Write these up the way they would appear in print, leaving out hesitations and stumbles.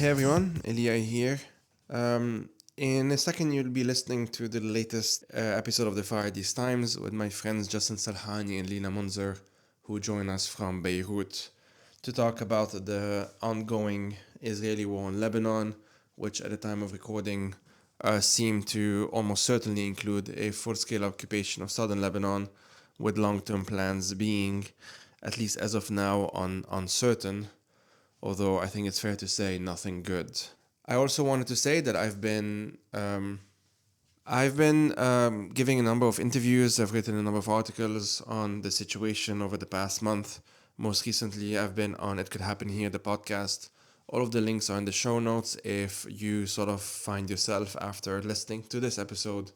Hey everyone, Elia here. In a second, you'll be listening to the latest episode of the Faraday Times with my friends Justin Salhani and Lina Mounzer, who join us from Beirut to talk about the ongoing Israeli war in Lebanon, which at the time of recording seemed to almost certainly include a full-scale occupation of southern Lebanon, with long-term plans being, at least as of now, uncertain. Although I think it's fair to say nothing good. I also wanted to say that I've been giving a number of interviews. I've written a number of articles on the situation over the past month. Most recently, I've been on It Could Happen Here, the podcast. All of the links are in the show notes if you sort of find yourself after listening to this episode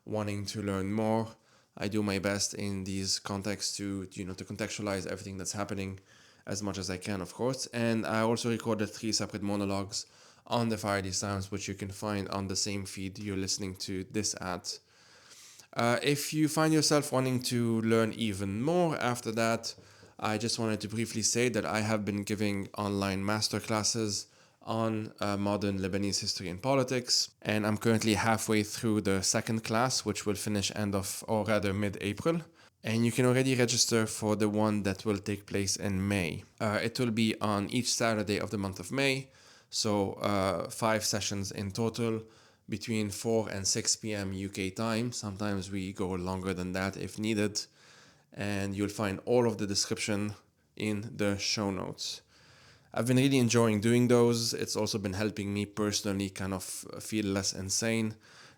wanting to learn more. I do my best in these contexts to contextualize everything that's happening as much as I can, of course. And I also recorded 3 separate monologues on the Faraday Times, which you can find on the same feed you're listening to this at. If you find yourself wanting to learn even more after that, I just wanted to briefly say that I have been giving online masterclasses on modern Lebanese history and politics, and I'm currently halfway through the second class, which will finish mid-April. And you can already register for the one that will take place in May. It will be on each Saturday of the month of May, so 5 sessions in total between 4 and 6 p.m. UK time. Sometimes we go longer than that if needed. And you'll find all of the description in the show notes. I've been really enjoying doing those. It's also been helping me personally kind of feel less insane.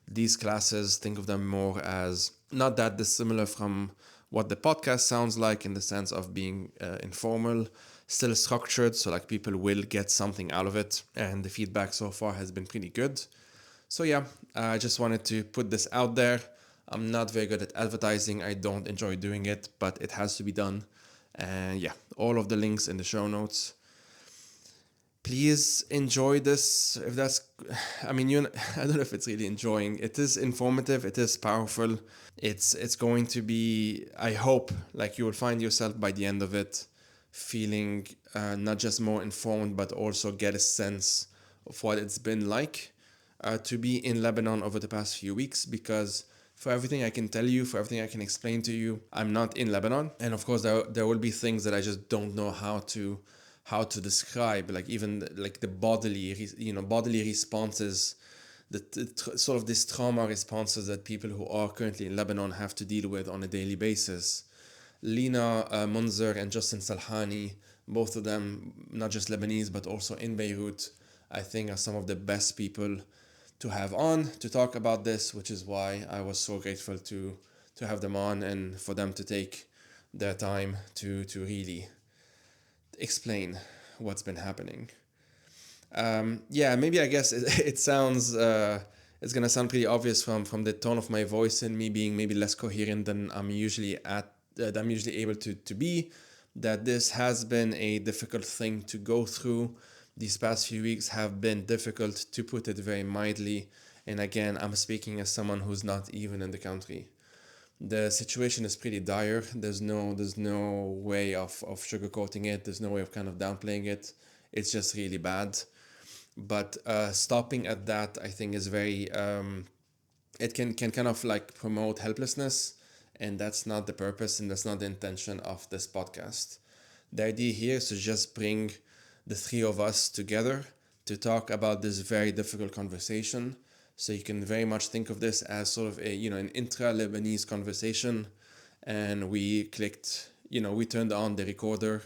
These classes, think of them more as not that dissimilar from what the podcast sounds like, in the sense of being informal, still structured, so like people will get something out of it, and the feedback so far has been pretty good. So yeah, I just wanted to put this out there. I'm not very good at advertising. I don't enjoy doing it, but it has to be done. And yeah, all of the links in the show notes. Please enjoy this. If that's, I mean, I don't know if it's really enjoying. It is informative. It is powerful. It's going to be, I hope, like you will find yourself by the end of it feeling not just more informed, but also get a sense of what it's been like to be in Lebanon over the past few weeks. Because for everything I can tell you, for everything I can explain to you, I'm not in Lebanon. And of course, there will be things that I just don't know how to describe, like even like the bodily responses, sort of these trauma responses that people who are currently in Lebanon have to deal with on a daily basis. Lina Mounzer and Justin Salhani, both of them not just Lebanese but also in Beirut, I think are some of the best people to have on to talk about this, which is why I was so grateful to have them on and for them to take their time to really explain what's been happening. Maybe I guess it sounds it's gonna sound pretty obvious from the tone of my voice and me being maybe less coherent than I'm usually able to be, that this has been a difficult thing to go through. These past few weeks have been difficult, to put it very mildly, and again, I'm speaking as someone who's not even in the country. The situation is pretty dire. There's no way of sugarcoating it. There's no way of kind of downplaying it. It's just really bad. But stopping at that, I think, is very it can kind of like promote helplessness, and that's not the purpose and that's not the intention of this podcast. The idea here is to just bring the 3 of us together to talk about this very difficult conversation. So you can very much think of this as sort of an intra-Lebanese conversation. And we turned on the recorder.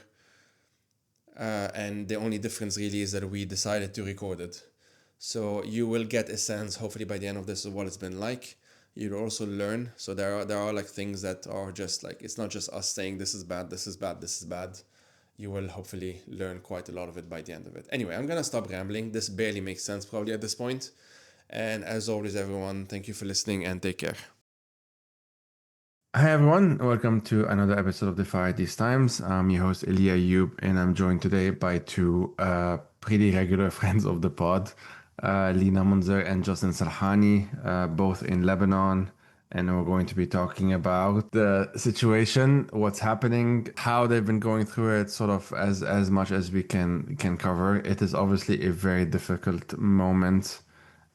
And the only difference really is that we decided to record it. So you will get a sense, hopefully by the end of this, of what it's been like. You'll also learn. So there are like things that are just like, it's not just us saying this is bad, this is bad, this is bad. You will hopefully learn quite a lot of it by the end of it. Anyway, I'm going to stop rambling. This barely makes sense probably at this point. And as always, everyone, thank you for listening and take care. Hi, everyone. Welcome to another episode of the Faraday Times. I'm your host, Elia Ayoub, and I'm joined today by 2 pretty regular friends of the pod, Lina Mounzer and Justin Salhani, both in Lebanon, And we're going to be talking about the situation, what's happening, how they've been going through it, sort of as much as we can cover. It is obviously a very difficult moment.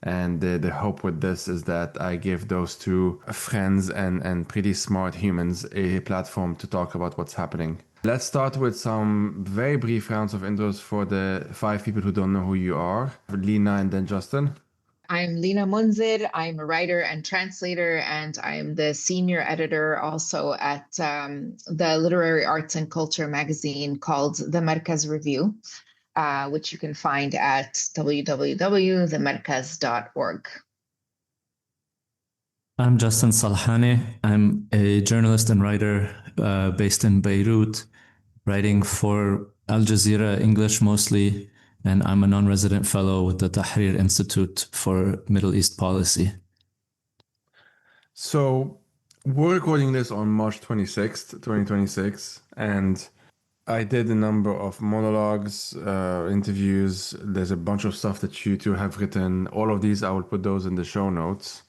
And the hope with this is that I give those two friends and pretty smart humans a platform to talk about what's happening. Let's start with some very brief rounds of intros for the 5 people who don't know who you are. Lina and then Justin. I'm Lina Mounzer. I'm a writer and translator, and I'm the senior editor also at the literary arts and culture magazine called The Merkaz Review, which you can find at www.themerkaz.org. I'm Justin Salhani. I'm a journalist and writer based in Beirut, writing for Al Jazeera English mostly, and I'm a non-resident fellow with the Tahrir Institute for Middle East Policy. So we're recording this on March 26th, 2026, and I did a number of monologues, interviews. There's a bunch of stuff that you two have written. All of these, I will put those in the show notes.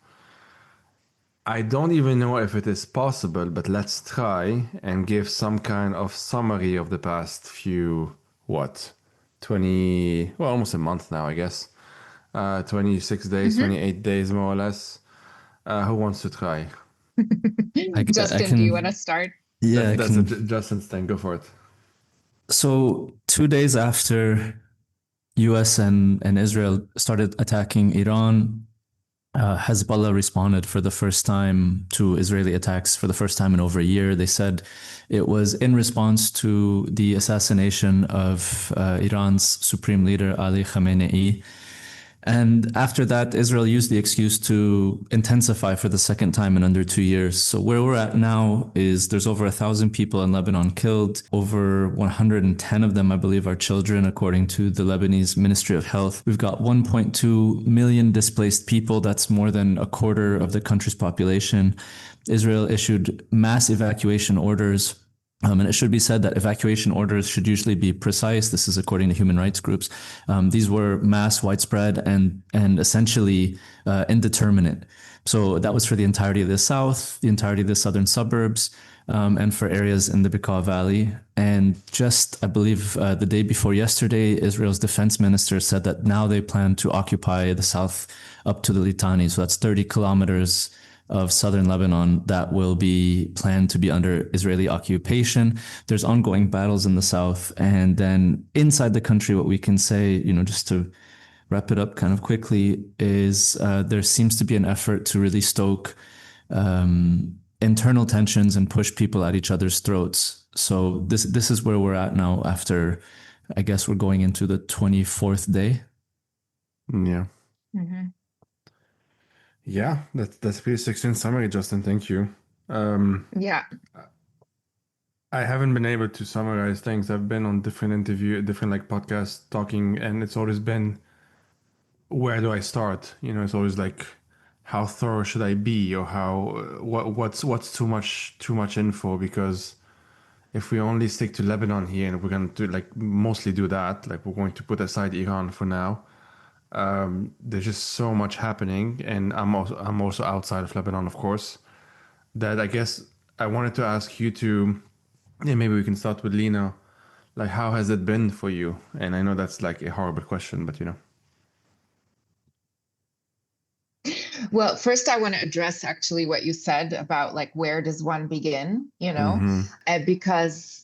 I don't even know if it is possible, but let's try and give some kind of summary of the past few, 20, well, almost a month now, I guess. 26 days, 28 days, more or less. Who wants to try? Justin, do you want to start? Yeah, that's Justin's thing. Go for it. So 2 days after US and Israel started attacking Iran, Hezbollah responded for the first time to Israeli attacks for the first time in over a year. They said it was in response to the assassination of Iran's supreme leader, Ali Khamenei. And after that, Israel used the excuse to intensify for the second time in under 2 years. So where we're at now is there's over 1,000 people in Lebanon killed. Over 110 of them, I believe, are children, according to the Lebanese Ministry of Health. We've got 1.2 million displaced people. That's more than a quarter of the country's population. Israel issued mass evacuation orders. And it should be said that evacuation orders should usually be precise. This is according to human rights groups. These were mass, widespread, and essentially indeterminate. So that was for the entirety of the south, the entirety of the southern suburbs, and for areas in the Bekaa Valley. And just, I believe, the day before yesterday, Israel's defense minister said that now they plan to occupy the south up to the Litani. So that's 30 kilometers of southern Lebanon that will be planned to be under Israeli occupation. There's ongoing battles in the south. And then inside the country, what we can say, just to wrap it up kind of quickly, is there seems to be an effort to really stoke internal tensions and push people at each other's throats. So this is where we're at now after, I guess we're going into the 24th day. Yeah. Mm-hmm. Yeah, that's a pretty succinct summary, Justin. Thank you. Yeah. I haven't been able to summarize things. I've been on different like podcasts talking, and it's always been, where do I start? It's always like, how thorough should I be, or what's too much info? Because if we only stick to Lebanon here, and we're going to like mostly do that, like we're going to put aside Iran for now. There's just so much happening, and I'm also outside of Lebanon, of course, that I guess I wanted to ask you to, maybe we can start with Lina, like, how has it been for you? And I know that's like a horrible question, but Well, first I want to address actually what you said about like, where does one begin, because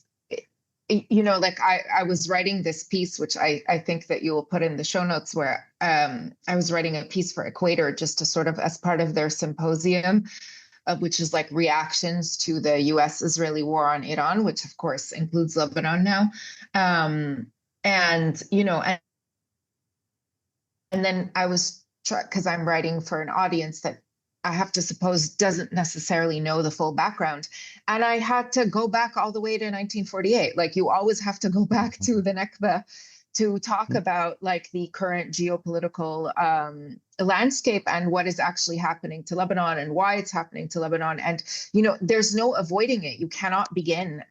like I was writing this piece, which I think that you will put in the show notes, where I was writing a piece for Equator just to sort of as part of their symposium, which is like reactions to the US-Israeli war on Iran, which of course includes Lebanon now. And then I was, because I'm writing for an audience that I have to suppose doesn't necessarily know the full background. And I had to go back all the way to 1948. Like, you always have to go back to the Nakba to talk about like the current geopolitical landscape and what is actually happening to Lebanon and why it's happening to Lebanon. And, there's no avoiding it. You cannot begin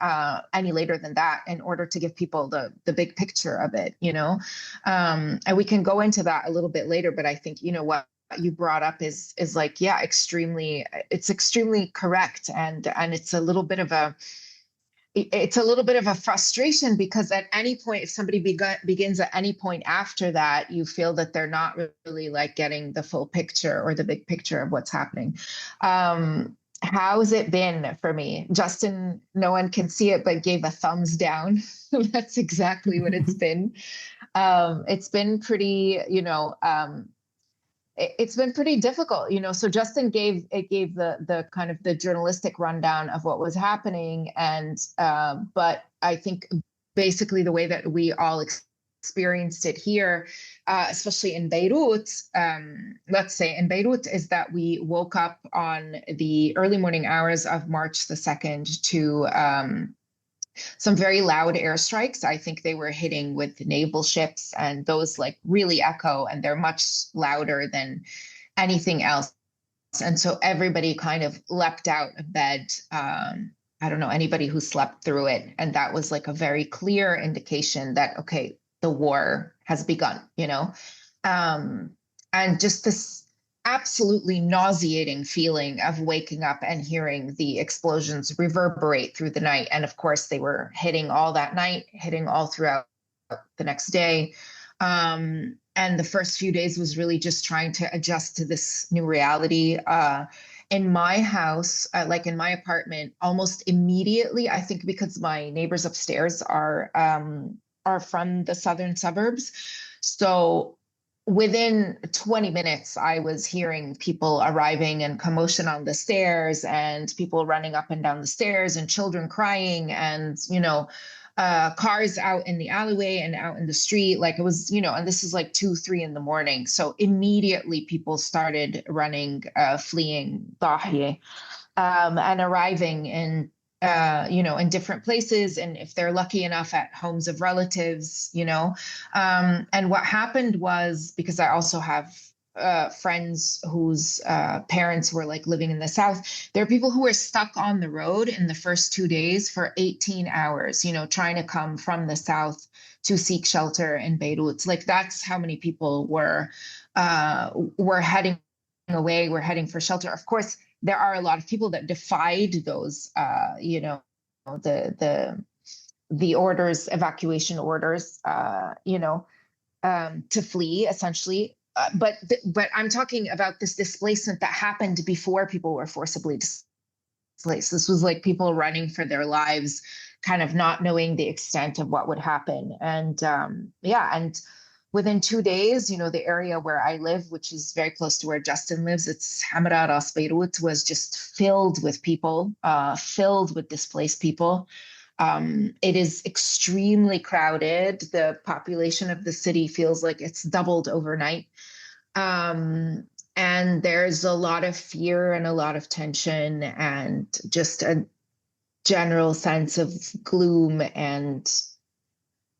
any later than that in order to give people the big picture of it, and we can go into that a little bit later. But I think, what you brought up is like, yeah, it's extremely correct. And it's a little bit of a frustration, because at any point, if somebody begins at any point after that, you feel that they're not really like getting the full picture or the big picture of what's happening. How's it been for me? Justin, no one can see it, but gave a thumbs down. That's exactly what it's been. It's been pretty, it's been pretty difficult, so Justin gave the kind of the journalistic rundown of what was happening, and but I think basically the way that we all experienced it here, especially in Beirut, let's say in Beirut, is that we woke up on the early morning hours of March the 2nd to some very loud airstrikes. I think they were hitting with naval ships, and those like really echo, and they're much louder than anything else. And so everybody kind of leapt out of bed. I don't know anybody who slept through it. And that was like a very clear indication that, okay, the war has begun, and just this absolutely nauseating feeling of waking up and hearing the explosions reverberate through the night. And of course, they were hitting all that night, hitting all throughout the next day. And the first few days was really just trying to adjust to this new reality. In my house, like in my apartment, almost immediately, I think because my neighbors upstairs are from the southern suburbs. So within 20 minutes, I was hearing people arriving and commotion on the stairs, and people running up and down the stairs, and children crying, and, cars out in the alleyway and out in the street. Like it was, and this is like 2, 3 in the morning. So immediately people started running, fleeing Dahieh, and arriving in different places, and if they're lucky enough at homes of relatives, and what happened was, because I also have friends whose parents were like living in the South, there are people who were stuck on the road in the first 2 days for 18 hours, trying to come from the South to seek shelter in Beirut. Like that's how many people were heading away, were heading for shelter. Of course, there are a lot of people that defied those, the orders, evacuation orders, to flee, essentially. But I'm talking about this displacement that happened before people were forcibly displaced. This was like people running for their lives, kind of not knowing the extent of what would happen. And and within 2 days, the area where I live, which is very close to where Justin lives, it's Hamra Ras Beirut, was just filled with people, filled with displaced people. It is extremely crowded. The population of the city feels like it's doubled overnight. And there's a lot of fear and a lot of tension, and just a general sense of gloom and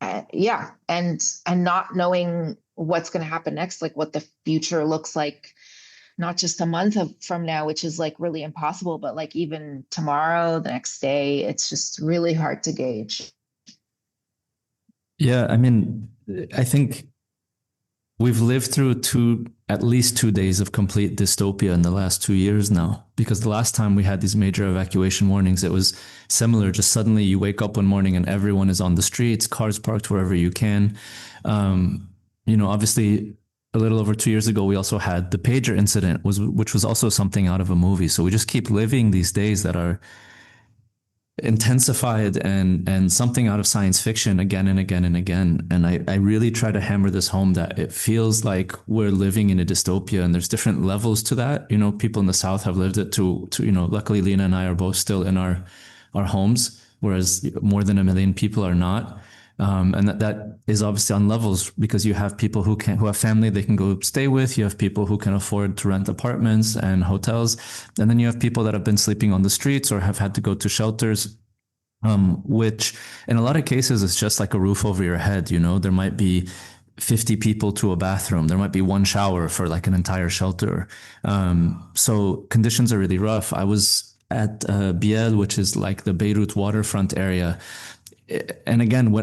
and not knowing what's going to happen next, like what the future looks like, not just a month from now, which is like really impossible, but like even tomorrow, the next day, it's just really hard to gauge. Yeah, I mean, I think we've lived through at least 2 days of complete dystopia in the last 2 years now, because the last time we had these major evacuation warnings, it was similar. Just suddenly you wake up one morning and everyone is on the streets, cars parked wherever you can. Obviously a little over 2 years ago, we also had the pager incident, which was also something out of a movie. So we just keep living these days that are intensified and something out of science fiction again and again and again. And I really try to hammer this home, that it feels like we're living in a dystopia, and there's different levels to that. People in the South have lived it to luckily Lina and I are both still in our homes, whereas more than 1 million people are not. And that is obviously on levels, because you have people who have family they can go stay with. You have people who can afford to rent apartments and hotels. And then you have people that have been sleeping on the streets or have had to go to shelters, which in a lot of cases is just like a roof over your head. There might be 50 people to a bathroom. There might be one shower for like an entire shelter. So conditions are really rough. I was at Biel, which is like the Beirut waterfront area. And again,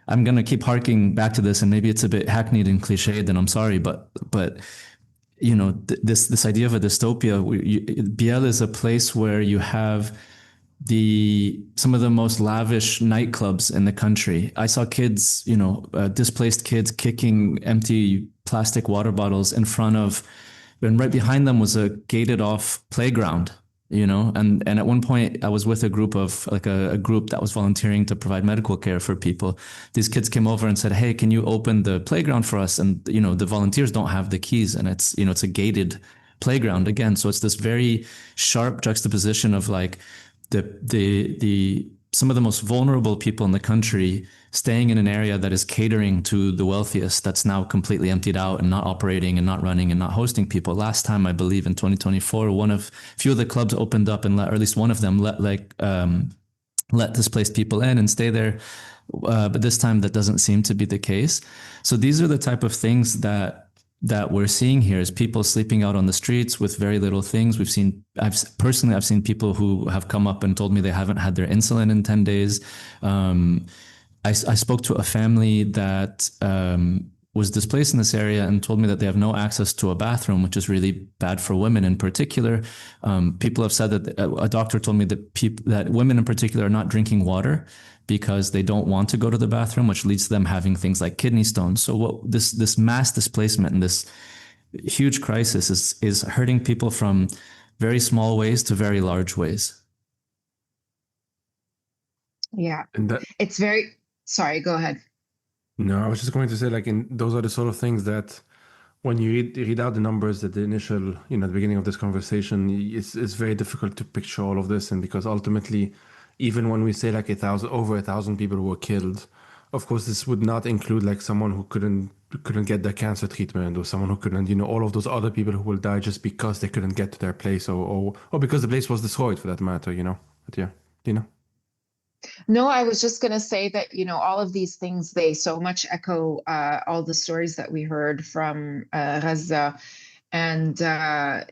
I'm going to keep harking back to this, and maybe it's a bit hackneyed and cliched, and I'm sorry, but this idea of a dystopia. Biel is a place where you have some of the most lavish nightclubs in the country. I saw kids, displaced kids kicking empty plastic water bottles in front of, and right behind them was a gated off playground. And at one point I was with a group that was volunteering to provide medical care for people. These kids came over and said, "Hey, can you open the playground for us?" And the volunteers don't have the keys, and it's a gated playground again. So it's this very sharp juxtaposition of like the some of the most vulnerable people in the country staying in an area that is catering to the wealthiest, that's now completely emptied out and not operating and not running and not hosting people. Last time, I believe in 2024, few of the clubs opened up and or at least one of them let displaced people in and stay there. But this time that doesn't seem to be the case. So these are the type of things that we're seeing here, is people sleeping out on the streets with very little things. I've seen people who have come up and told me they haven't had their insulin in 10 days. I spoke to a family that was displaced in this area and told me that they have no access to a bathroom, which is really bad for women in particular. People have said that a doctor told me that women in particular are not drinking water because they don't want to go to the bathroom, which leads to them having things like kidney stones. So this mass displacement and this huge crisis is hurting people from very small ways to very large ways. Yeah. And it's very, sorry, go ahead. No, I was just going to say, those are the sort of things that when you read out the numbers at the initial, the beginning of this conversation, it's very difficult to picture all of this. And because ultimately, even when we say over 1,000 people were killed, of course, this would not include someone who couldn't get their cancer treatment, or someone who couldn't, all of those other people who will die just because they couldn't get to their place, or because the place was destroyed, for that matter, But yeah, No, I was just going to say that, all of these things, they so much echo all the stories that we heard from Gaza, and, not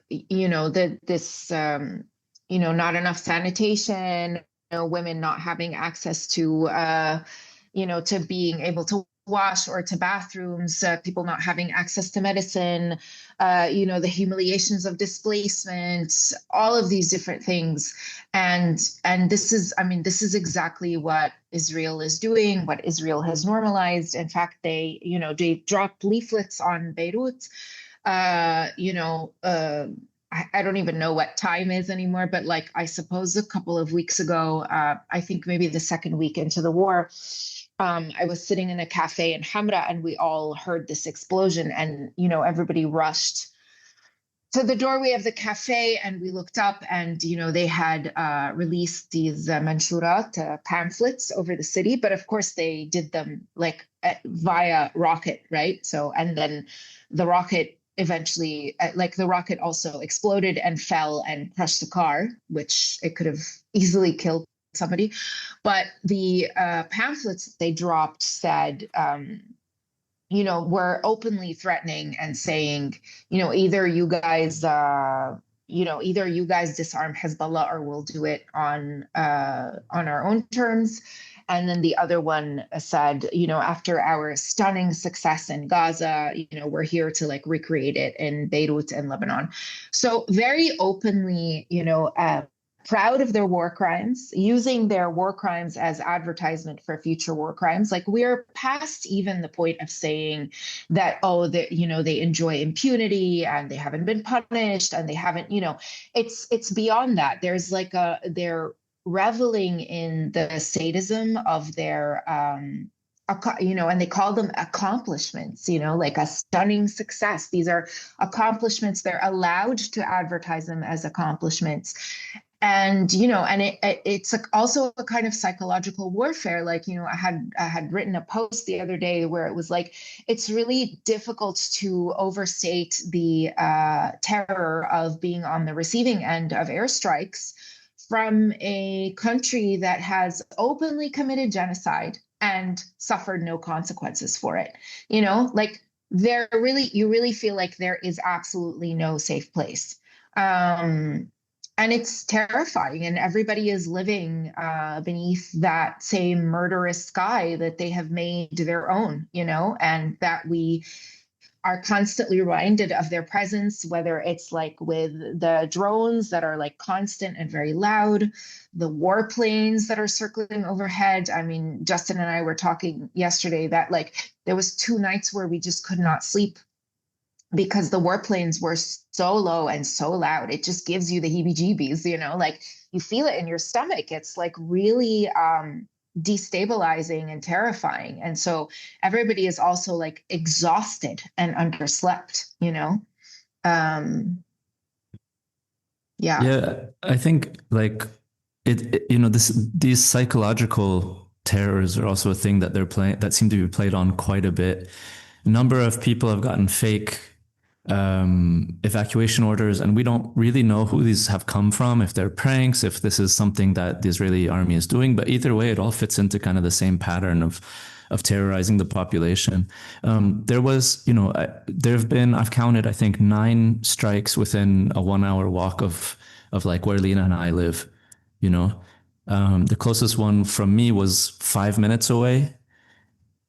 enough sanitation, women not having access to, to being able to wash or to bathrooms, people not having access to medicine, the humiliations of displacement, all of these different things. And this is exactly what Israel is doing, what Israel has normalized. In fact, they dropped leaflets on Beirut. I don't even know what time is anymore, but I suppose a couple of weeks ago, I think maybe the second week into the war, I was sitting in a cafe in Hamra and we all heard this explosion, and, everybody rushed to the doorway of the cafe, and we looked up and, they had released these manshurat, pamphlets over the city. But of course they did them via rocket, right? So, and then the rocket eventually, the rocket also exploded and fell and crushed the car, which it could have easily killed somebody. But the pamphlets they dropped said, were openly threatening and saying, either you guys disarm Hezbollah or we'll do it on our own terms. And then the other one said, after our stunning success in Gaza, we're here to recreate it in Beirut and Lebanon. So very openly, proud of their war crimes, using their war crimes as advertisement for future war crimes. We're past even the point of saying that, they enjoy impunity and they haven't been punished and they haven't, it's beyond that. There's they're reveling in the sadism of their, and they call them accomplishments, a stunning success. These are accomplishments. They're allowed to advertise them as accomplishments. And, it's also a kind of psychological warfare. I had written a post the other day where it was it's really difficult to overstate the terror of being on the receiving end of airstrikes from a country that has openly committed genocide and suffered no consequences for it. You really feel like there is absolutely no safe place. And it's terrifying, and everybody is living beneath that same murderous sky that they have made their own, and that we are constantly reminded of their presence, whether it's like with the drones that are like constant and very loud, the warplanes that are circling overhead. I mean, Justin and I were talking yesterday that like there was 2 nights where we just could not sleep because the warplanes were so low and so loud. It just gives you the heebie-jeebies, like you feel it in your stomach. It's like really destabilizing and terrifying. And so everybody is also like exhausted and underslept, yeah. Yeah, I think like these psychological terrors are also a thing that they're playing that seem to be played on quite a bit. A number of people have gotten fake evacuation orders, and we don't really know who these have come from, if they're pranks, if this is something that the Israeli army is doing. But either way, it all fits into kind of the same pattern of terrorizing the population. There was, there have been, I've counted, I think 9 strikes within a 1-hour walk of like where Lina and I live. The closest one from me was 5 minutes away.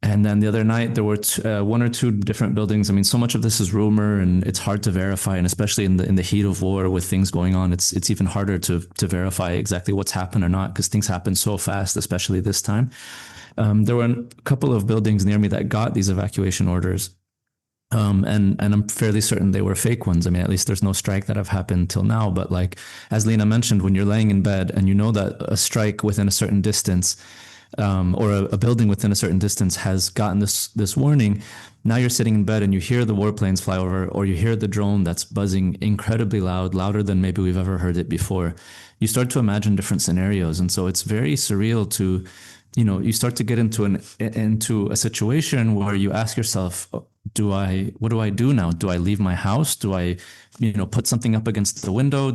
And then the other night there were 1 or 2 different buildings. I mean, so much of this is rumor, and it's hard to verify. And especially in the heat of war with things going on, it's even harder to verify exactly what's happened or not, because things happen so fast, especially this time. There were a couple of buildings near me that got these evacuation orders. And I'm fairly certain they were fake ones. I mean, at least there's no strike that have happened till now. But like, as Lina mentioned, when you're laying in bed and you know that a strike within a certain distance, or a building within a certain distance has gotten this warning, now you're sitting in bed and you hear the warplanes fly over, or you hear the drone that's buzzing incredibly loud, louder than maybe we've ever heard it before. You start to imagine different scenarios. And so it's very surreal to, you start to get into a situation where you ask yourself, what do I do now? Do I leave my house? Do I, put something up against the window?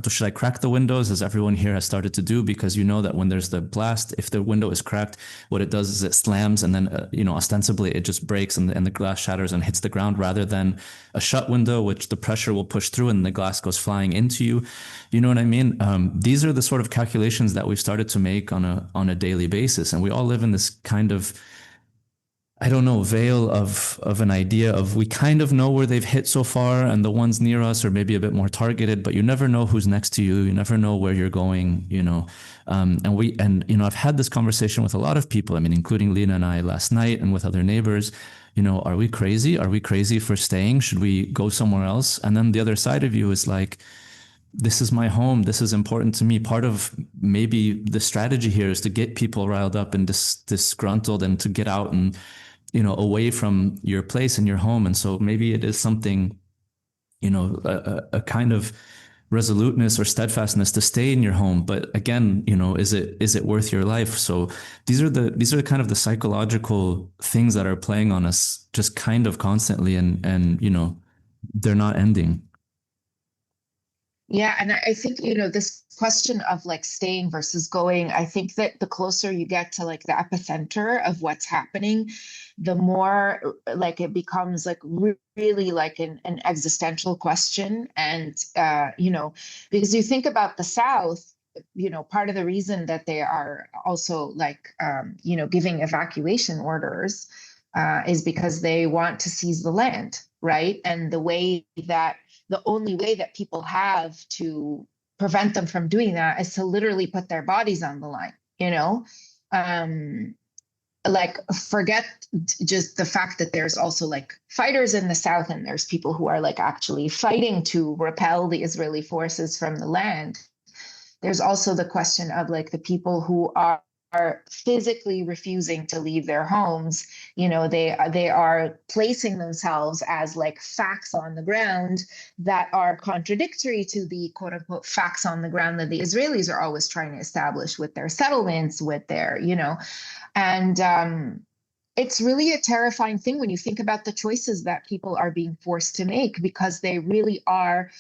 Should I crack the windows, as everyone here has started to do? Because you know that when there's the blast, if the window is cracked, what it does is it slams, and then, ostensibly it just breaks and the glass shatters and hits the ground, rather than a shut window, which the pressure will push through and the glass goes flying into you. You know what I mean? These are the sort of calculations that we've started to make on a daily basis. And we all live in this kind of, I don't know, veil of an idea of, we kind of know where they've hit so far, and the ones near us are maybe a bit more targeted, but you never know who's next to you. You never know where you're going, I've had this conversation with a lot of people, I mean, including Lina and I last night, and with other neighbors. Are we crazy? Are we crazy for staying? Should we go somewhere else? And then the other side of you is like, this is my home. This is important to me. Part of maybe the strategy here is to get people riled up and disgruntled, and to get out and, away from your place and your home. And so maybe it is something, a kind of resoluteness or steadfastness to stay in your home. But again, is it worth your life? So these are kind of the psychological things that are playing on us just kind of constantly, and they're not ending. Yeah, and I think, this question of like staying versus going, I think that the closer you get to like the epicenter of what's happening, the more like it becomes like really like an existential question. And, because you think about the South, part of the reason that they are also like, giving evacuation orders is because they want to seize the land, right? And the only way that people have to prevent them from doing that is to literally put their bodies on the line, like forget just the fact that there's also like fighters in the South, and there's people who are like actually fighting to repel the Israeli forces from the land. There's also the question of like the people who are physically refusing to leave their homes. They are placing themselves as like facts on the ground that are contradictory to the quote unquote facts on the ground that the Israelis are always trying to establish with their settlements, with their, and it's really a terrifying thing when you think about the choices that people are being forced to make, because they really are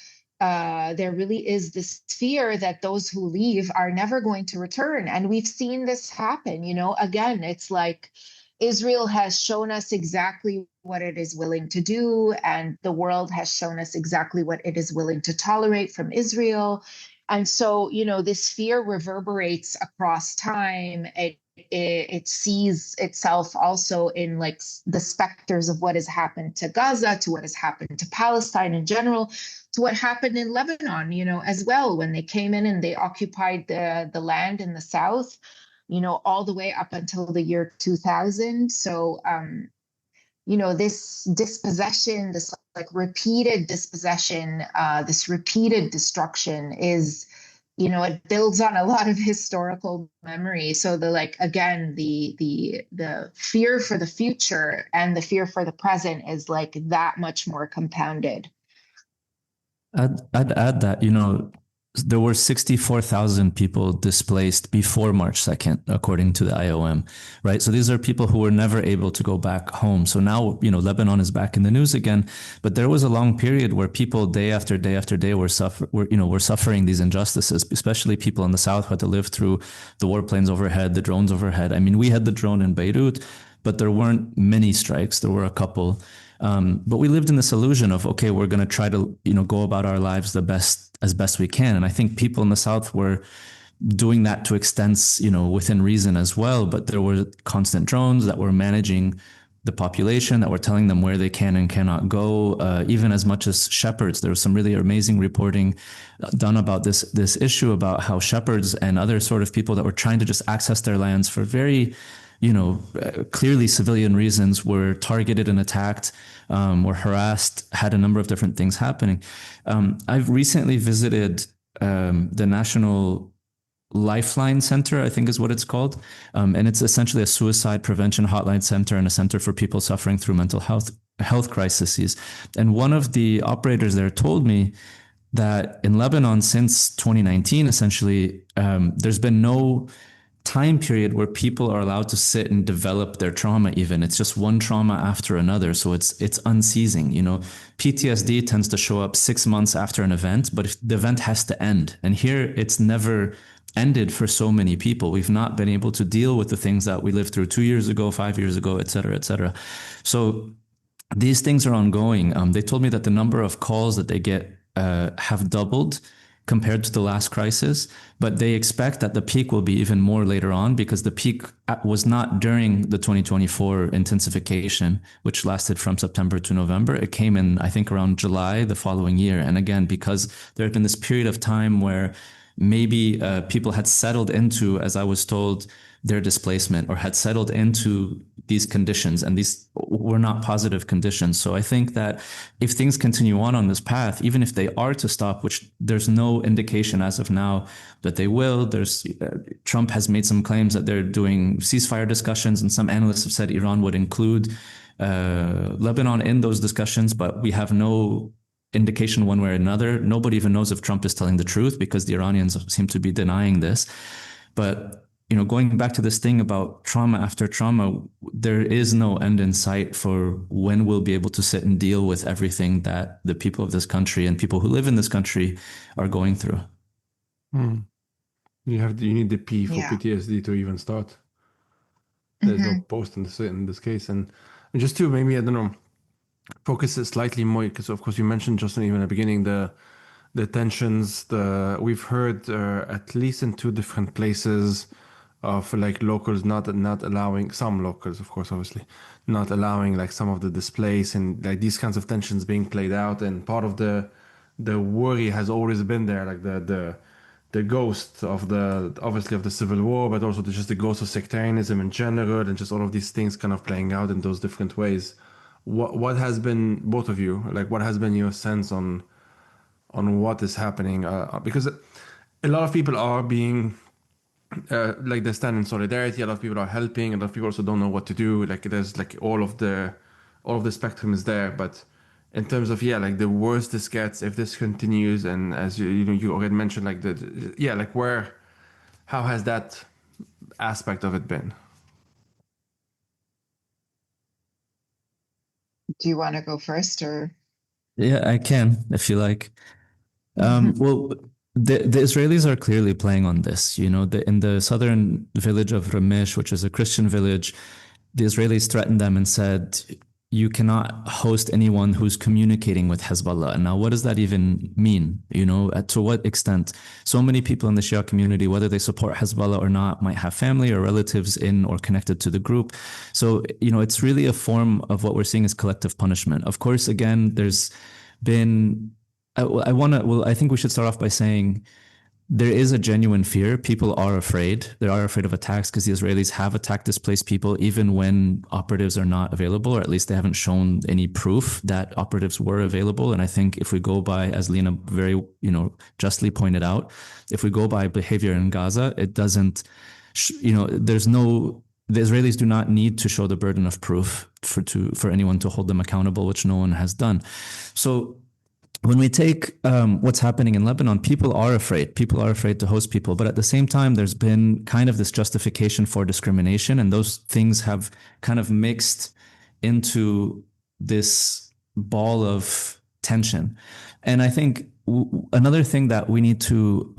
there really is this fear that those who leave are never going to return. And we've seen this happen, again, it's like Israel has shown us exactly what it is willing to do, and the world has shown us exactly what it is willing to tolerate from Israel. And so, this fear reverberates across time. It it sees itself also in like the specters of what has happened to Gaza, to what has happened to Palestine in general, to what happened in Lebanon, as well, when they came in and they occupied the land in the south, all the way up until the year 2000. So, this dispossession, this like repeated dispossession, this repeated destruction is, it builds on a lot of historical memory. So the like again, the fear for the future and the fear for the present is like that much more compounded. I'd add that, there were 64,000 people displaced before March 2nd, according to the IOM, right? So these are people who were never able to go back home. So now, Lebanon is back in the news again, but there was a long period where people day after day after day were suffering these injustices, especially people in the south who had to live through the warplanes overhead, the drones overhead. I mean, we had the drone in Beirut, but there weren't many strikes. There were a couple. But we lived in this illusion of, okay, we're going to try to, go about our lives as best we can. And I think people in the South were doing that to extents, within reason as well. But there were constant drones that were managing the population, that were telling them where they can and cannot go, even as much as shepherds. There was some really amazing reporting done about this issue, about how shepherds and other sort of people that were trying to just access their lands for very clearly civilian reasons were targeted and attacked, were harassed, had a number of different things happening. I've recently visited the National Lifeline Center, I think is what it's called. And it's essentially a suicide prevention hotline center and a center for people suffering through mental health crises. And one of the operators there told me that in Lebanon since 2019, essentially, there's been no time period where people are allowed to sit and develop their trauma. Even it's just one trauma after another, so it's unceasing. PTSD tends to show up 6 months after an event, but if the event has to end, and here it's never ended for so many people. We've not been able to deal with the things that we lived through 2 years ago, 5 years ago, et cetera, et cetera. So these things are ongoing. They told me that the number of calls that they get have doubled compared to the last crisis, but they expect that the peak will be even more later on, because the peak was not during the 2024 intensification, which lasted from September to November. It came in, I think, around July the following year. And again, because there had been this period of time where maybe people had settled into, as I was told, their displacement, or had settled into these conditions, and these were not positive conditions. So I think that if things continue on this path, even if they are to stop, which there's no indication as of now that they will, Trump has made some claims that they're doing ceasefire discussions, and some analysts have said Iran would include Lebanon in those discussions, but we have no indication one way or another. Nobody even knows if Trump is telling the truth, because the Iranians seem to be denying this. But going back to this thing about trauma after trauma, there is no end in sight for when we'll be able to sit and deal with everything that the people of this country and people who live in this country are going through. You need the P for PTSD to even start. There's no post in this case. And just to maybe, I don't know, focus it slightly more, because of course you mentioned, Justin, even at the beginning, the tensions, we've heard at least in 2 different places of like locals not allowing, some locals, of course, obviously, not allowing like some of the displays, and like these kinds of tensions being played out. And part of the worry has always been there, like the ghost of obviously of the civil war, but also just the ghost of sectarianism in general, and just all of these things kind of playing out in those different ways. What has been, both of you, like what has been your sense on what is happening? Because a lot of people are being like, they stand in solidarity. A lot of people are helping. A lot of people also don't know what to do. Like there's like all of the spectrum is there. But in terms of like the worse this gets, if this continues, and as you already mentioned, like how has that aspect of it been? Do you want to go first, or? Yeah, I can, if you like. Well, the Israelis are clearly playing on this. In the southern village of Ramesh, which is a Christian village, the Israelis threatened them and said, you cannot host anyone who's communicating with Hezbollah. And now, what does that even mean? To what extent? So many people in the Shia community, whether they support Hezbollah or not, might have family or relatives in or connected to the group. So, it's really a form of what we're seeing as collective punishment. Of course, again, there's been, I think we should start off by saying, there is a genuine fear. People are afraid. They are afraid of attacks because the Israelis have attacked displaced people even when operatives are not available, or at least they haven't shown any proof that operatives were available. And I think if we go by, as Lina very, justly pointed out, if we go by behavior in Gaza, it doesn't, the Israelis do not need to show the burden of proof for anyone to hold them accountable, which no one has done. So when we take what's happening in Lebanon, people are afraid. People are afraid to host people. But at the same time, there's been kind of this justification for discrimination. And those things have kind of mixed into this ball of tension. And I think another thing that we need to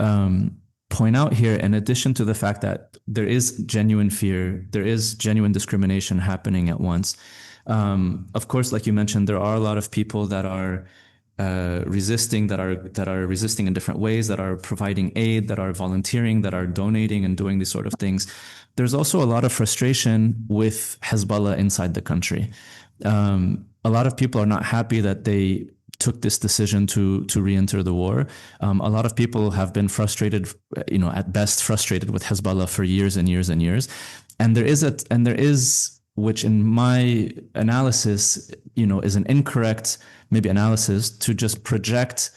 point out here, in addition to the fact that there is genuine fear, there is genuine discrimination happening at once. Of course, like you mentioned, there are a lot of people that are resisting, that are resisting in different ways, that are providing aid, that are volunteering, that are donating and doing these sort of things. There's also a lot of frustration with Hezbollah inside the country. A lot of people are not happy that they took this decision to re-enter the war. A lot of people have been frustrated, at best frustrated with Hezbollah for years and years and years. And there is, which in my analysis, is an incorrect maybe analysis, to just project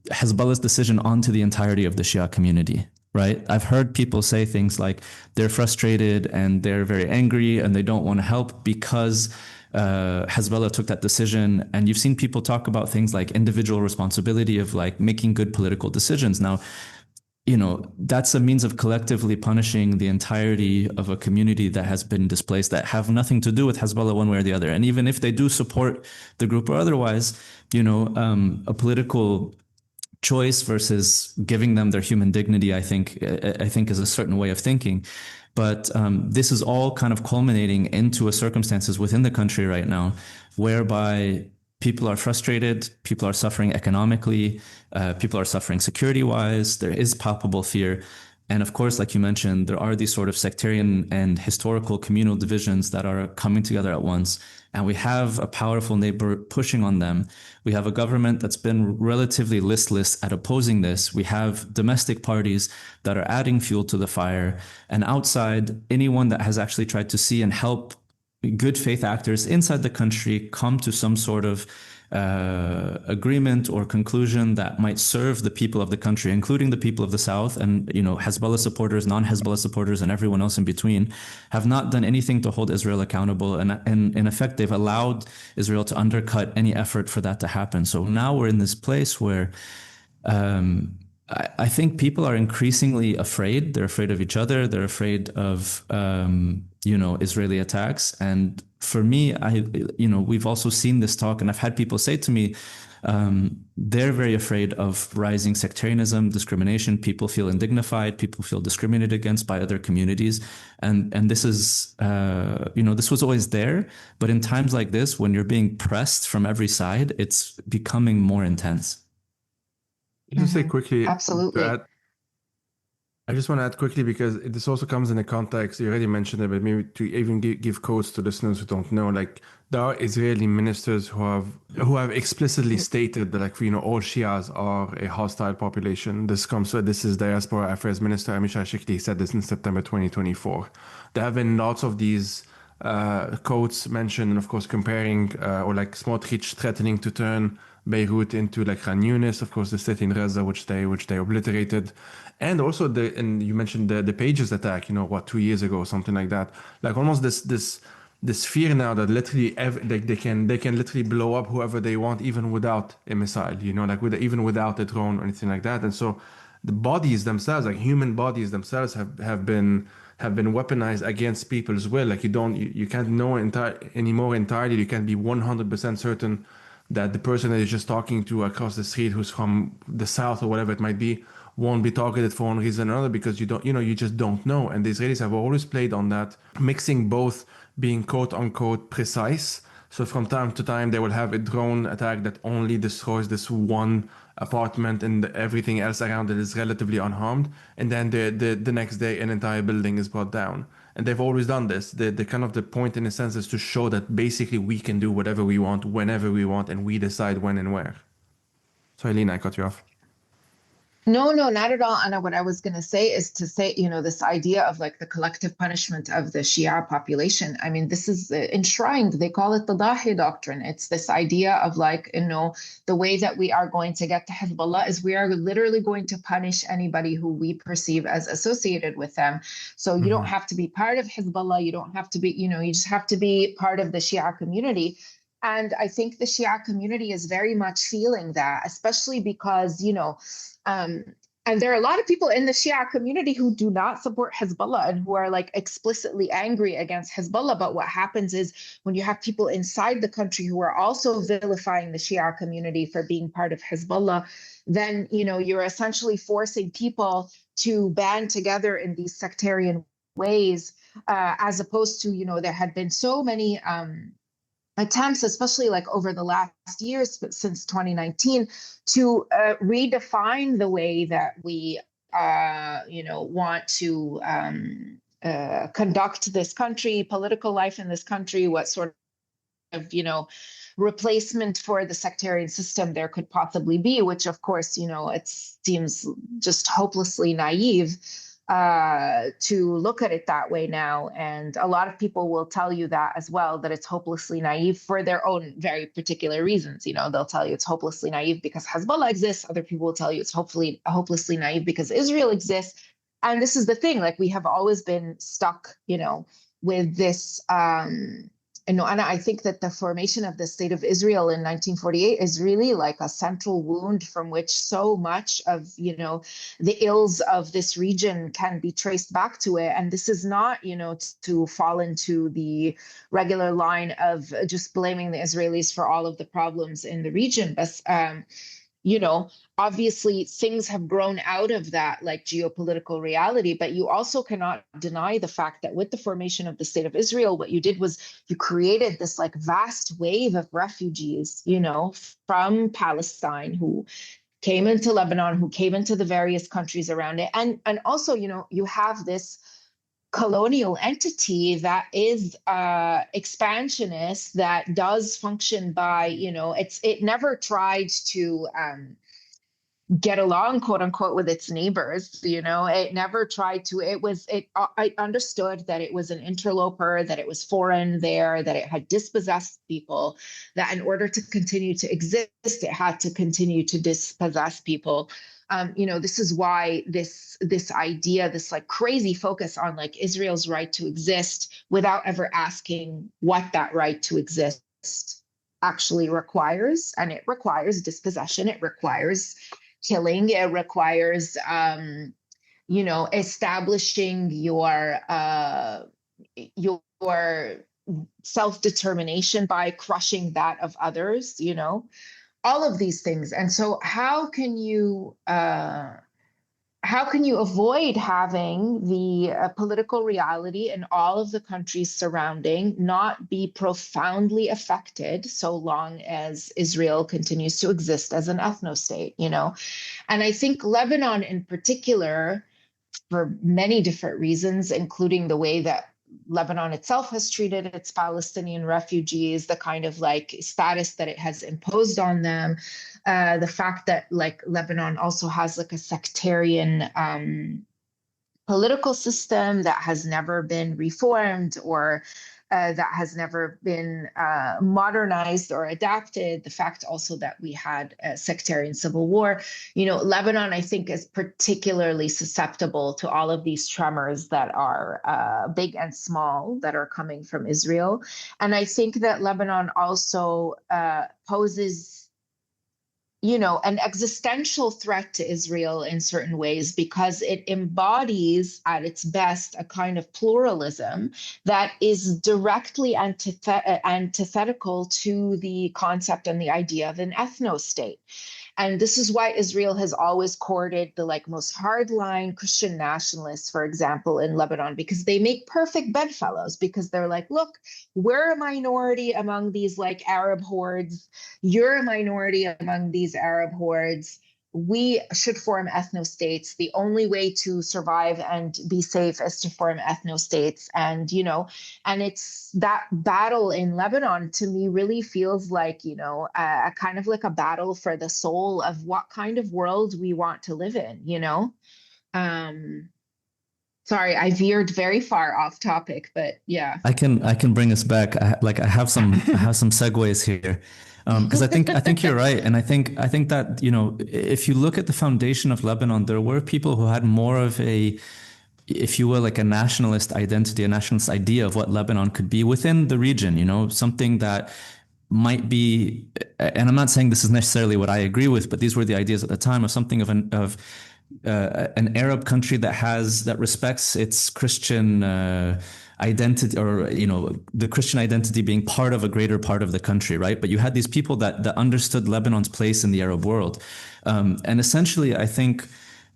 Hezbollah's decision onto the entirety of the Shia community, right? I've heard people say things like they're frustrated and they're very angry and they don't want to help because Hezbollah took that decision. And you've seen people talk about things like individual responsibility of like making good political decisions. Now, that's a means of collectively punishing the entirety of a community that has been displaced, that have nothing to do with Hezbollah one way or the other. And even if they do support the group or otherwise, a political choice versus giving them their human dignity, I think is a certain way of thinking. But this is all kind of culminating into a circumstances within the country right now, whereby people are frustrated, people are suffering economically, people are suffering security-wise, there is palpable fear. And of course, like you mentioned, there are these sort of sectarian and historical communal divisions that are coming together at once. And we have a powerful neighbor pushing on them. We have a government that's been relatively listless at opposing this. We have domestic parties that are adding fuel to the fire. And outside, anyone that has actually tried to see and help good faith actors inside the country come to some sort of agreement or conclusion that might serve the people of the country, including the people of the South, and Hezbollah supporters, non-Hezbollah supporters, and everyone else in between, have not done anything to hold Israel accountable. And in effect, they've allowed Israel to undercut any effort for that to happen. So now we're in this place where I think people are increasingly afraid. They're afraid of each other. They're afraid of Israeli attacks. And for me, we've also seen this talk, and I've had people say to me, they're very afraid of rising sectarianism, discrimination. People feel indignified. People feel discriminated against by other communities. And this is, this was always there. But in times like this, when you're being pressed from every side, it's becoming more intense. Just say quickly. Absolutely. I just want to add quickly, because this also comes in a context, you already mentioned it, but maybe to even give quotes to listeners who don't know, like there are Israeli ministers who have explicitly stated that, like, all Shias are a hostile population. This is Diaspora Affairs Minister Amichai Shikli said this in September 2024. There have been lots of these quotes mentioned, and of course comparing, or like Smotrich threatening to turn Beirut into like Khan Yunis, of course the city in Gaza, which they obliterated. And also and you mentioned the Pages attack, 2 years ago or something like that. Like almost this fear now that literally they can literally blow up whoever they want, even without a missile, even without a drone or anything like that. And so the bodies themselves, like human bodies themselves, have been weaponized against people as well. Like you can't know anymore entirely. You can't be 100% certain that the person that you're just talking to across the street, who's from the South or whatever it might be, won't be targeted for one reason or another, because you just don't know. And the Israelis have always played on that, mixing both being quote unquote precise, So from time to time, they will have a drone attack that only destroys this one apartment, and everything else around it is relatively unharmed. And then the next day, an entire building is brought down. And they've always done this. The kind of the point, in a sense, is to show that basically we can do whatever we want, whenever we want, and we decide when and where. Sorry, Lina, I cut you off. No, not at all, Anna. What I was going to say is to say, this idea of like the collective punishment of the Shia population. I mean, this is enshrined. They call it the Dahi doctrine. It's this idea of like, the way that we are going to get to Hezbollah is we are literally going to punish anybody who we perceive as associated with them. So you don't have to be part of Hezbollah. You don't have to be, you just have to be part of the Shia community. And I think the Shia community is very much feeling that, especially because, and there are a lot of people in the Shia community who do not support Hezbollah and who are like explicitly angry against Hezbollah. But what happens is when you have people inside the country who are also vilifying the Shia community for being part of Hezbollah, then, you're essentially forcing people to band together in these sectarian ways, as opposed to, there had been so many attempts, especially like over the last years since 2019, to redefine the way that we, want to conduct this country, political life in this country, what sort of, replacement for the sectarian system there could possibly be, which of course, it seems just hopelessly naive to look at it that way now. And a lot of people will tell you that as well, that it's hopelessly naive for their own very particular reasons. They'll tell you it's hopelessly naive because Hezbollah exists. Other people will tell you it's hopelessly naive because Israel exists. And this is the thing, like we have always been stuck, with this, and I think that the formation of the state of Israel in 1948 is really like a central wound from which so much of, the ills of this region can be traced back to it. And this is not, to fall into the regular line of just blaming the Israelis for all of the problems in the region. But, obviously things have grown out of that like geopolitical reality, but you also cannot deny the fact that with the formation of the state of Israel, what you did was you created this like vast wave of refugees, from Palestine who came into Lebanon, who came into the various countries around it. And also, you have this colonial entity that is expansionist, that does function by, it never tried to get along, quote unquote, with its neighbors. It never tried to. I understood that it was an interloper, that it was foreign there, that it had dispossessed people, that in order to continue to exist, it had to continue to dispossess people. This is why this idea, this like crazy focus on like Israel's right to exist without ever asking what that right to exist actually requires. And it requires dispossession. It requires killing. It requires, establishing your self-determination by crushing that of others, all of these things. And so how can you avoid having the political reality in all of the countries surrounding not be profoundly affected so long as Israel continues to exist as an ethno-state, And I think Lebanon in particular, for many different reasons, including the way that Lebanon itself has treated its Palestinian refugees, the kind of like status that it has imposed on them, the fact that like Lebanon also has like a sectarian political system that has never been reformed or that has never been modernized or adapted. The fact also that we had a sectarian civil war. Lebanon, I think, is particularly susceptible to all of these tremors that are big and small that are coming from Israel. And I think that Lebanon also poses an existential threat to Israel in certain ways because it embodies at its best a kind of pluralism that is directly antithetical to the concept and the idea of an ethno-state. And this is why Israel has always courted the like most hardline Christian nationalists, for example, in Lebanon, because they make perfect bedfellows, because they're like, look, we're a minority among these like Arab hordes. You're a minority among these Arab hordes. We should form ethno-states. The only way to survive and be safe is to form ethno-states. And, you know, and it's that battle in Lebanon to me really feels like, you know, a kind of like a battle for the soul of what kind of world we want to live in, you know? Sorry, I veered very far off topic, but yeah. I can bring us back. I have some segues here, because I think you're right, and I think that, you know, if you look at the foundation of Lebanon, there were people who had more of a, if you will, like a nationalist identity, a nationalist idea of what Lebanon could be within the region. You know, something that might be, and I'm not saying this is necessarily what I agree with, but these were the ideas at the time, of something of an Arab country that respects its Christian identity, or, you know, the Christian identity being part of a greater part of the country, right? But you had these people that understood Lebanon's place in the Arab world, and essentially, I think,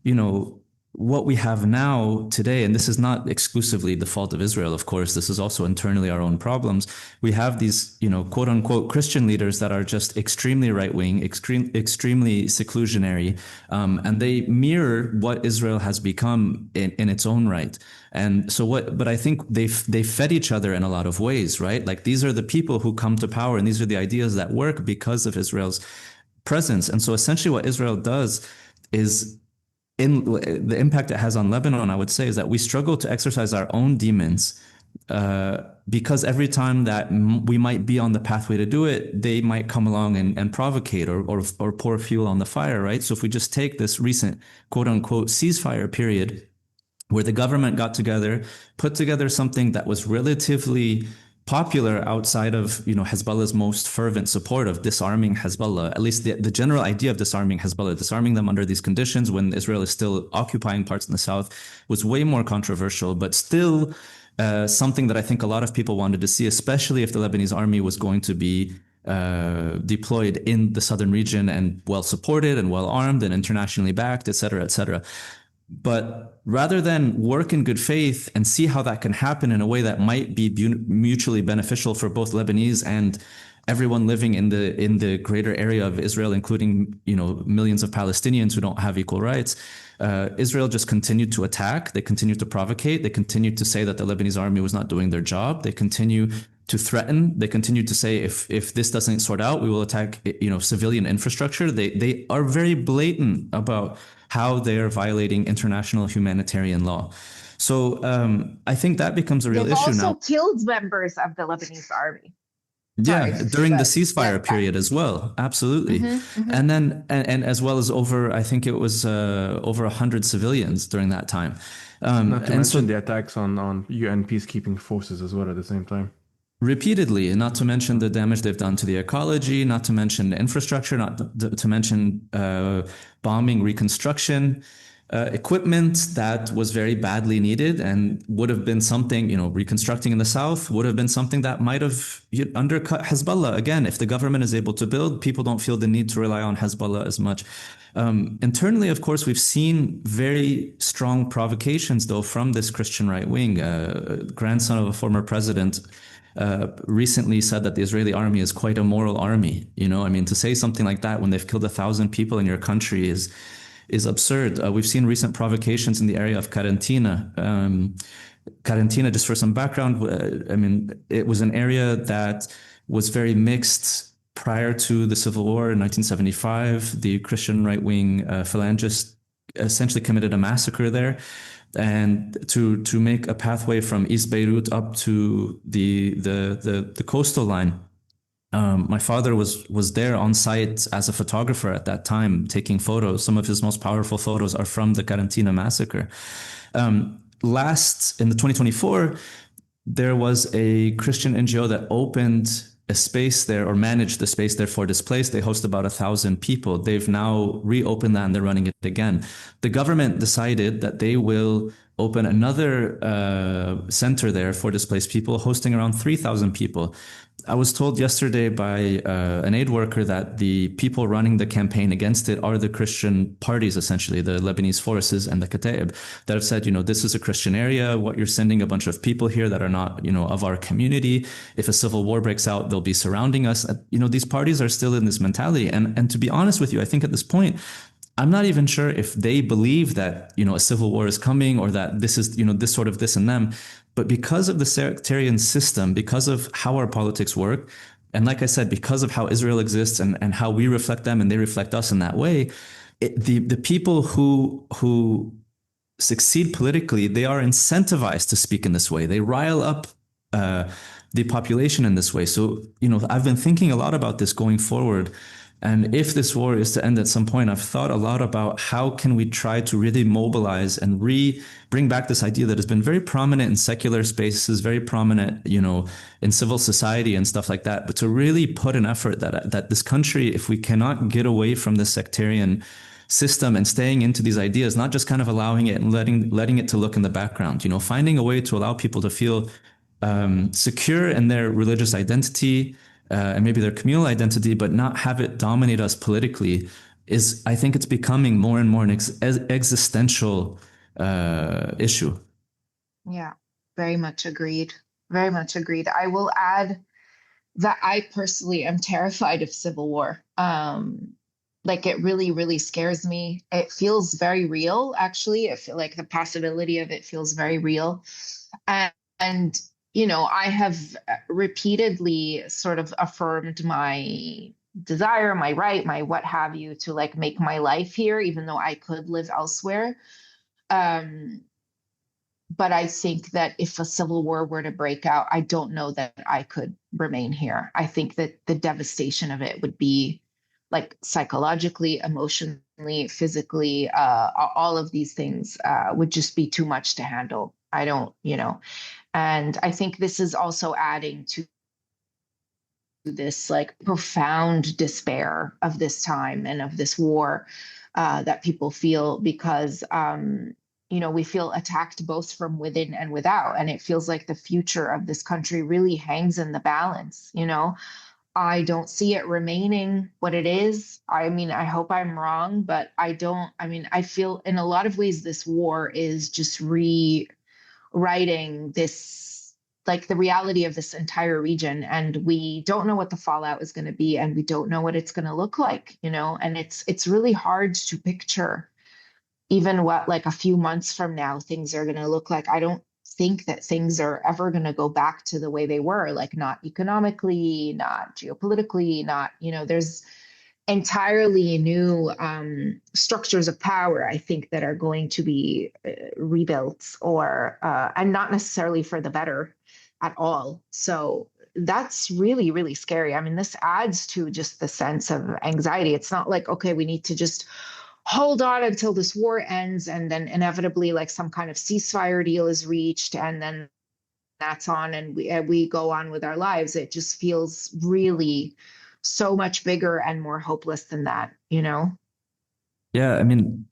you know, what we have now today, and this is not exclusively the fault of Israel, of course, this is also internally our own problems. We have these, you know, quote unquote Christian leaders that are just extremely right wing, extremely seclusionary, and they mirror what Israel has become in its own right. And so but I think they fed each other in a lot of ways, right? Like, these are the people who come to power, and these are the ideas that work because of Israel's presence. And so essentially what Israel does is, in the impact it has on Lebanon, I would say, is that we struggle to exercise our own demons, because every time that we might be on the pathway to do it, they might come along and provocate, or pour fuel on the fire, right? So if we just take this recent quote unquote ceasefire period, where the government got together, put together something that was relatively popular outside of, you know, Hezbollah's most fervent support of disarming Hezbollah, at least the general idea of disarming Hezbollah, disarming them under these conditions when Israel is still occupying parts in the south, was way more controversial, but still something that I think a lot of people wanted to see, especially if the Lebanese army was going to be deployed in the southern region, and well supported and well armed and internationally backed, et cetera, et cetera. But rather than work in good faith and see how that can happen in a way that might be mutually beneficial for both Lebanese and everyone living in the greater area of Israel, including, you know, millions of Palestinians who don't have equal rights, Israel just continued to attack. They continued to provocate. They continued to say that the Lebanese army was not doing their job. They continue to threaten. They continue to say, if this doesn't sort out, we will attack, you know, civilian infrastructure. They are very blatant about how they are violating international humanitarian law. So I think that becomes a real issue now. They've also killed members of the Lebanese army. Yeah, during the ceasefire period as well. Absolutely. And then, and as well as I think it was over 100 civilians during that time. Not to mention the attacks on UN peacekeeping forces as well at the same time. Repeatedly, and not to mention the damage they've done to the ecology, not to mention the infrastructure, not to mention bombing reconstruction, equipment that was very badly needed and would have been something, you know, reconstructing in the south would have been something that might have undercut Hezbollah. Again, if the government is able to build, people don't feel the need to rely on Hezbollah as much. Internally, of course, we've seen very strong provocations, though, from this Christian right wing. Grandson of a former president recently said that the Israeli army is quite a moral army. You know, I mean, to say something like that when they've killed 1,000 people in your country is absurd. We've seen recent provocations in the area of Karantina. Karantina, just for some background, I mean, it was an area that was very mixed prior to the civil war in 1975. The Christian right-wing phalangists essentially committed a massacre there. And to make a pathway from East Beirut up to the coastal line. My father was there on site as a photographer at that time, taking photos. Some of his most powerful photos are from the Karantina massacre. Last, in the 2024, there was a Christian NGO that opened a space there, or managed the space there for displaced. They host about 1,000 people. They've now reopened that and they're running it again. The government decided that they will open another center there for displaced people, hosting around 3,000 people. I was told yesterday by an aid worker that the people running the campaign against it are the Christian parties, essentially, the Lebanese forces and the Kataib, that have said, this is a Christian area. What you're sending a bunch of people here that are not, of our community. If a civil war breaks out, they'll be surrounding us. These parties are still in this mentality. And to be honest with you, I think at this point, I'm not even sure if they believe that, a civil war is coming or that this is, this sort of this and them. But because of the sectarian system, because of how our politics work, and like I said, because of how Israel exists and how we reflect them and they reflect us in that way, the people who succeed politically, they are incentivized to speak in this way. They rile up the population in this way. So, I've been thinking a lot about this going forward. And if this war is to end at some point, I've thought a lot about how can we try to really mobilize and bring back this idea that has been very prominent in secular spaces, very prominent, in civil society and stuff like that. But to really put an effort that this country, if we cannot get away from the sectarian system and staying into these ideas, not just kind of allowing it and letting it to look in the background, finding a way to allow people to feel secure in their religious identity, and maybe their communal identity, but not have it dominate us politically, I think it's becoming more and more an existential issue. Yeah, very much agreed. Very much agreed. I will add that I personally am terrified of civil war. It really, really scares me. It feels very real, actually. I feel like the possibility of it feels very real. And I have repeatedly sort of affirmed my desire, my right, my what have you, to make my life here, even though I could live elsewhere. But I think that if a civil war were to break out, I don't know that I could remain here. I think that the devastation of it would be psychologically, emotionally, physically, all of these things would just be too much to handle. I don't, and I think this is also adding to this profound despair of this time and of this war that people feel because, we feel attacked both from within and without. And it feels like the future of this country really hangs in the balance. I don't see it remaining what it is. I mean, I hope I'm wrong, but I feel in a lot of ways this war is just writing this, the reality of this entire region. And we don't know what the fallout is going to be, and we don't know what it's going to look like, and it's really hard to picture even what a few months from now things are going to look like. I don't think that things are ever going to go back to the way they were, not economically, not geopolitically, not, there's entirely new structures of power, I think, that are going to be rebuilt or and not necessarily for the better at all. So that's really, really scary. I mean, this adds to just the sense of anxiety. It's not okay, we need to just hold on until this war ends and then inevitably some kind of ceasefire deal is reached and then that's on and we go on with our lives. It just feels really so much bigger and more hopeless than that, Yeah, I mean,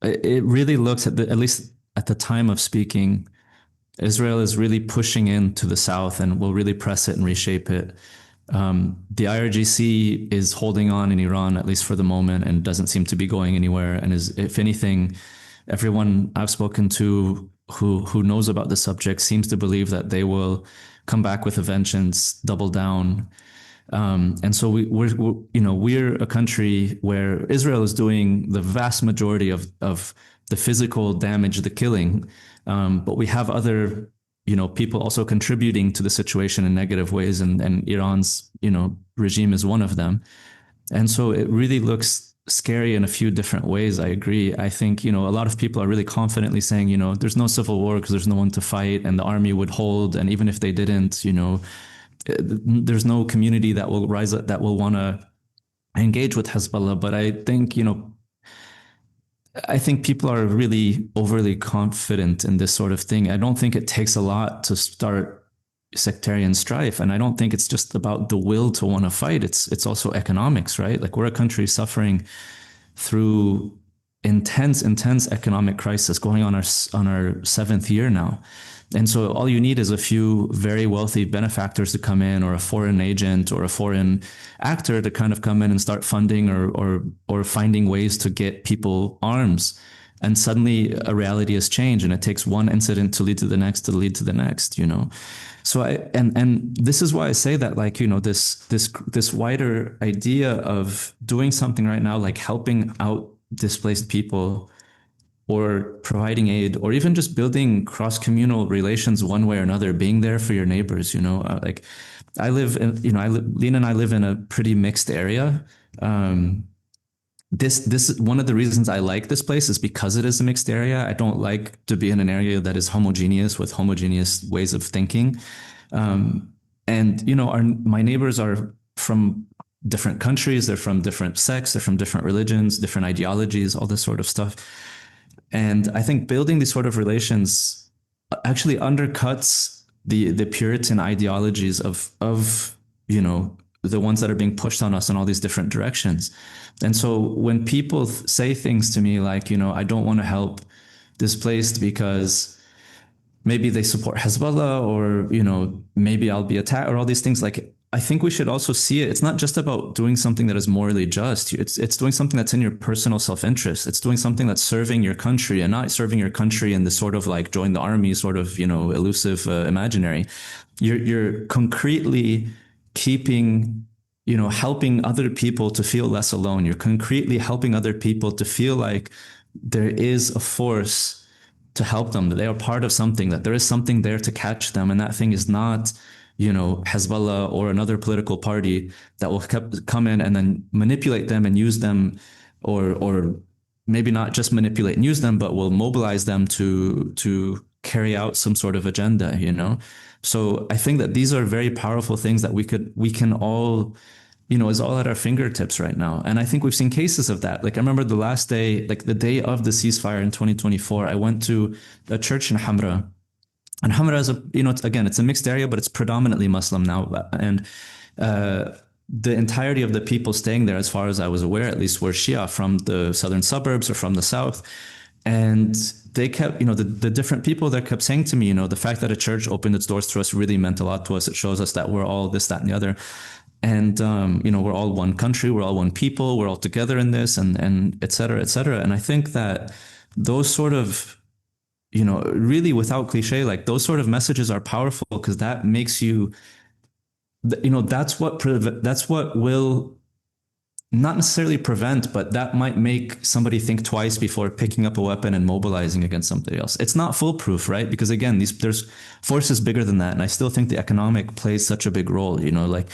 it really looks at least at the time of speaking, Israel is really pushing into the south and will really press it and reshape it. The IRGC is holding on in Iran, at least for the moment, and doesn't seem to be going anywhere. And is, if anything, everyone I've spoken to who knows about the subject seems to believe that they will come back with a vengeance, double down. And so we're a country where Israel is doing the vast majority of the physical damage, the killing, but we have other people also contributing to the situation in negative ways, and Iran's regime is one of them. And so it really looks scary in a few different ways. I agree. I think a lot of people are really confidently saying there's no civil war because there's no one to fight, and the army would hold, and even if they didn't, there's no community that will rise up that will want to engage with Hezbollah. But I think people are really overly confident in this sort of thing. I don't think it takes a lot to start sectarian strife, and I don't think it's just about the will to want to fight. It's also economics, right? We're a country suffering through intense economic crisis going on our seventh year now. And so all you need is a few very wealthy benefactors to come in, or a foreign agent or a foreign actor to kind of come in and start funding or finding ways to get people arms. And suddenly a reality has changed, and it takes one incident to lead to the next, to lead to the next, you know. So and this is why I say that, like, you know, this wider idea of doing something right now, like helping out displaced people, or providing aid, or even just building cross-communal relations one way or another, being there for your neighbors, you know. Like, I live in, you know, Lina and I live in a pretty mixed area. This one of the reasons I like this place is because it is a mixed area. I don't like to be in an area that is homogeneous, with homogeneous ways of thinking. And you know, my neighbors are from different countries, they're from different sects, they're from different religions, different ideologies, all this sort of stuff. And I think building these sort of relations actually undercuts the Puritan ideologies of you know, the ones that are being pushed on us in all these different directions. And so when people say things to me like, you know, I don't want to help displaced because maybe they support Hezbollah, or, you know, maybe I'll be attacked, or all these things, like, I think we should also see it. It's not just about doing something that is morally just. It's doing something that's in your personal self-interest. It's doing something that's serving your country, and not serving your country in the sort of like join the army sort of, you know, elusive imaginary. You're concretely keeping, you know, helping other people to feel less alone. You're concretely helping other people to feel like there is a force to help them, that they are part of something, that there is something there to catch them. And that thing is not, you know, Hezbollah or another political party that will come in and then manipulate them and use them, or maybe not just manipulate and use them, but will mobilize them to carry out some sort of agenda, you know? So I think that these are very powerful things that we can all, you know, is all at our fingertips right now. And I think we've seen cases of that. Like, I remember the last day, like the day of the ceasefire in 2024, I went to a church in Hamra. And Hamra is a, you know, it's a mixed area, but it's predominantly Muslim now. And the entirety of the people staying there, as far as I was aware, at least, were Shia from the southern suburbs or from the south. And they kept, you know, the different people that kept saying to me, you know, the fact that a church opened its doors to us really meant a lot to us. It shows us that we're all this, that, and the other. And, you know, we're all one country, we're all one people, we're all together in this, and et cetera, et cetera. And I think that those sort of, you know, really without cliche, like those sort of messages are powerful, because that makes you, you know, that's what will not necessarily prevent, but that might make somebody think twice before picking up a weapon and mobilizing against somebody else. It's not foolproof, right? Because again, there's forces bigger than that. And I still think the economic plays such a big role, you know, like,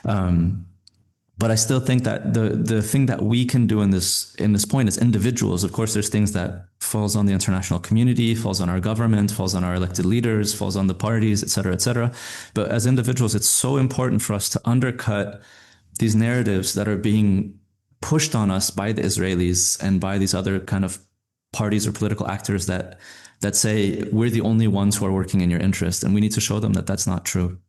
but I still think that the thing that we can do in this point as individuals, of course, there's things that falls on the international community, falls on our government, falls on our elected leaders, falls on the parties, et cetera, et cetera. But as individuals, it's so important for us to undercut these narratives that are being pushed on us by the Israelis and by these other kind of parties or political actors that say we're the only ones who are working in your interest. And we need to show them that that's not true.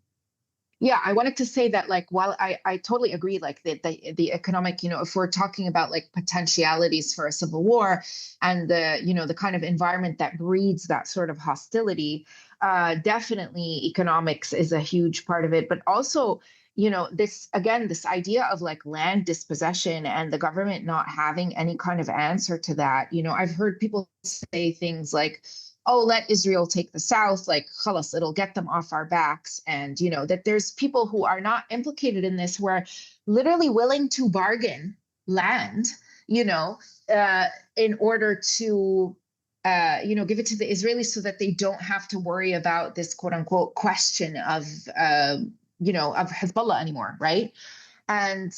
Yeah, I wanted to say that, like, while I totally agree, like the economic, you know, if we're talking about like potentialities for a civil war and the, you know, the kind of environment that breeds that sort of hostility, definitely economics is a huge part of it. But also, you know, this idea of like land dispossession and the government not having any kind of answer to that. You know, I've heard people say things like, oh, let Israel take the South, like, khalas, it'll get them off our backs. And, you know, that there's people who are not implicated in this, who are literally willing to bargain land, you know, in order to, you know, give it to the Israelis so that they don't have to worry about this quote unquote question of, you know, of Hezbollah anymore, right? And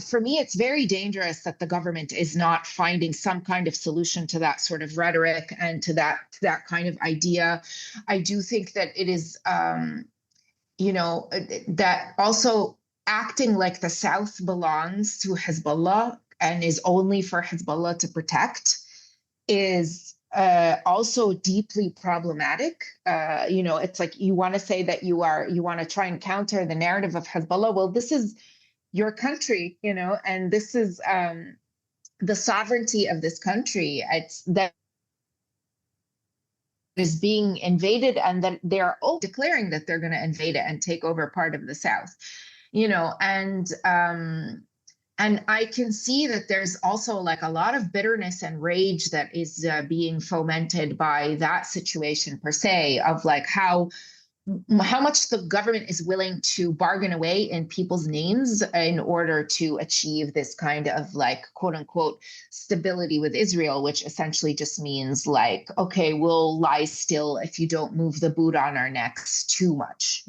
for me, it's very dangerous that the government is not finding some kind of solution to that sort of rhetoric and to that kind of idea. I do think that it is, you know, that also acting like the South belongs to Hezbollah and is only for Hezbollah to protect is also deeply problematic. You know, it's like you want to say that you want to try and counter the narrative of Hezbollah. Well, this is your country, you know, and this is, the sovereignty of this country. It's that is being invaded, and that they're declaring that they're going to invade it and take over part of the South, and I can see that there's also like a lot of bitterness and rage that is being fomented by that situation per se, of like how much the government is willing to bargain away in people's names in order to achieve this kind of like quote unquote stability with Israel, which essentially just means like, okay, we'll lie still if you don't move the boot on our necks too much,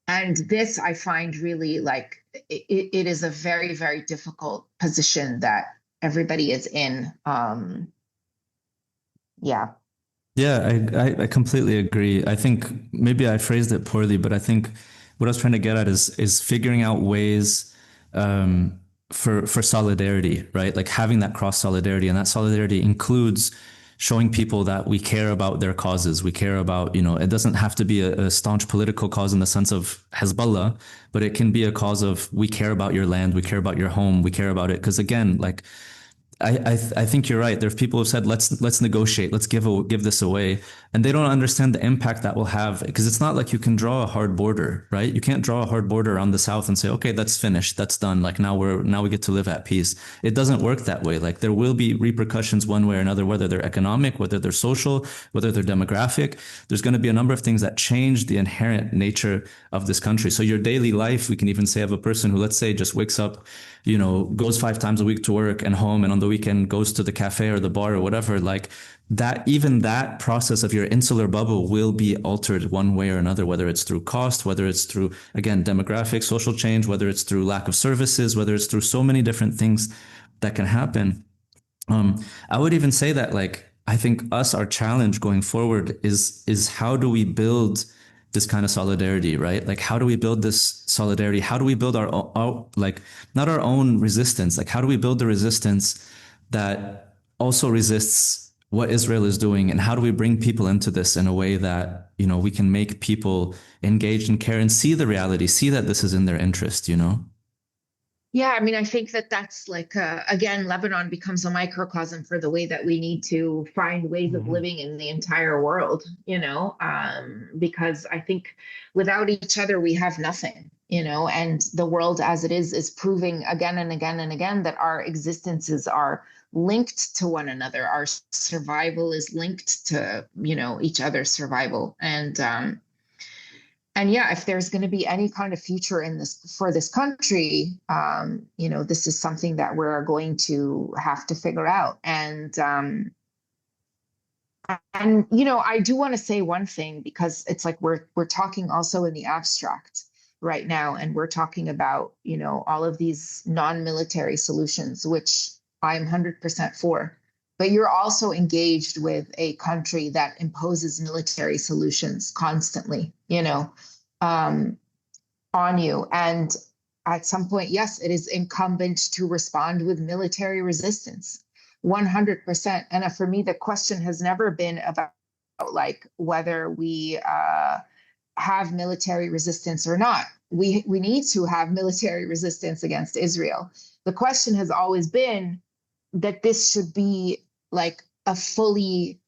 and this I find really like it is a very, very difficult position that everybody is in. Yeah. Yeah, I completely agree. I think maybe I phrased it poorly, but I think what I was trying to get at is figuring out ways for solidarity, right? Like having that cross solidarity, and that solidarity includes showing people that we care about their causes. We care about, it doesn't have to be a staunch political cause in the sense of Hezbollah, but it can be a cause of we care about your land, we care about your home, we care about it. Because again, like I think you're right. There are people who said let's negotiate, let's give this away, and they don't understand the impact that will have, because it's not like you can draw a hard border, right? You can't draw a hard border around the South and say, okay, that's finished, that's done. Like now we get to live at peace. It doesn't work that way. Like there will be repercussions one way or another, whether they're economic, whether they're social, whether they're demographic. There's going to be a number of things that change the inherent nature of this country. So your daily life, we can even say of a person who, let's say, just wakes up, goes 5 times a week to work and home, and on the weekend goes to the cafe or the bar or whatever, like that, even that process of your insular bubble will be altered one way or another, whether it's through cost, whether it's through, again, demographic, social change, whether it's through lack of services, whether it's through so many different things that can happen. I would even say that, like, I think our challenge going forward is how do we build this kind of solidarity, right? Like, how do we build this solidarity? How do we build our like, not our own resistance? Like, how do we build the resistance that also resists what Israel is doing? And how do we bring people into this in a way that, we can make people engaged and care and see the reality, see that this is in their interest, Yeah, I mean, I think that that's like, again, Lebanon becomes a microcosm for the way that we need to find ways of living in the entire world, because I think without each other, we have nothing, and the world as it is proving again and again and again that our existences are linked to one another. Our survival is linked to, each other's survival. And yeah, if there's going to be any kind of future in this for this country, this is something that we're going to have to figure out. And I do want to say one thing, because it's like we're talking also in the abstract right now, and we're talking about all of these non-military solutions, which I'm 100% for. But you're also engaged with a country that imposes military solutions constantly, on you. And at some point, yes, it is incumbent to respond with military resistance, 100%. And for me, the question has never been about like whether we have military resistance or not. We need to have military resistance against Israel. The question has always been that this should be like a fully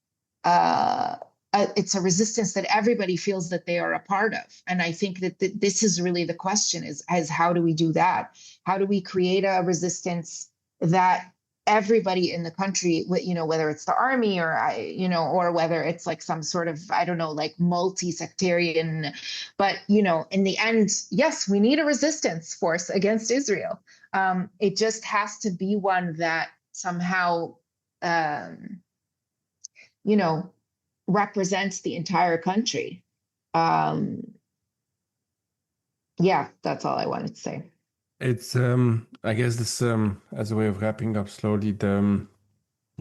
it's a resistance that everybody feels that they are a part of. And I think that this is really the question, is how do we do that? How do we create a resistance that everybody in the country, whether it's the army or or whether it's like some sort of, I don't know, like multi-sectarian, but in the end, yes, we need a resistance force against Israel. It just has to be one that somehow represents the entire country. Yeah, that's all I wanted to say. It's I guess this as a way of wrapping up slowly, the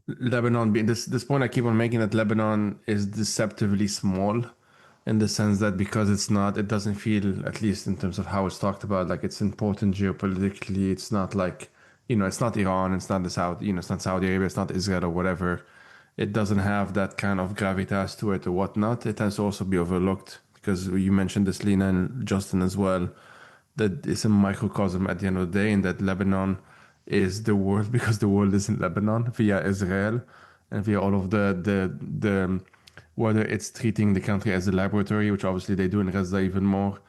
Lebanon being this point I keep on making, that Lebanon is deceptively small, in the sense that because it doesn't feel, at least in terms of how it's talked about, like it's important geopolitically. It's not like, it's not Iran, it's not it's not Saudi Arabia, it's not Israel or whatever. It doesn't have that kind of gravitas to it or whatnot. It has to also be overlooked, because you mentioned this, Lina and Justin, as well, that it's a microcosm at the end of the day, and that Lebanon is the world because the world is in Lebanon via Israel and via all of the whether it's treating the country as a laboratory, which obviously they do in Gaza even more,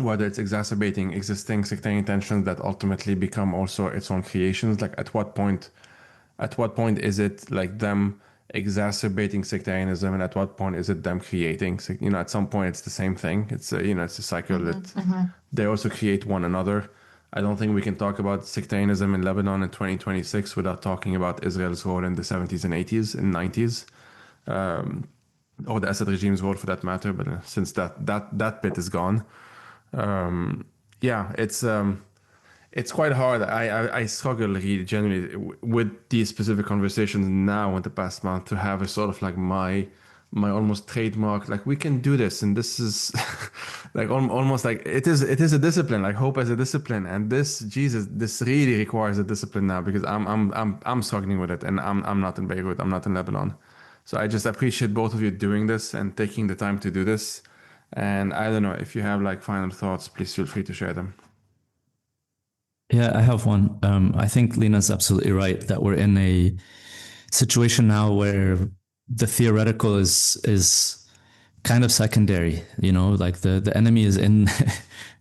whether it's exacerbating existing sectarian tensions that ultimately become also its own creations. Like at what point is it like them exacerbating sectarianism, and at what point is it them creating, at some point it's the same thing. It's it's a cycle that they also create one another. I don't think we can talk about sectarianism in Lebanon in 2026 without talking about Israel's role in the 70s and 80s and 90s, or the Assad regime's role for that matter. But since that bit is gone, yeah, it's quite hard. I struggle really generally with these specific conversations now in the past month to have a sort of like my almost trademark, like we can do this, and this is like almost like it is a discipline, like hope as a discipline, and this really requires a discipline now, because I'm struggling with it, and I'm not in Beirut, I'm not in Lebanon. So I just appreciate both of you doing this and taking the time to do this. And I don't know if you have like final thoughts, please feel free to share them. Yeah, I have one. I think Lina's absolutely right that we're in a situation now where the theoretical is kind of secondary. Like the enemy is in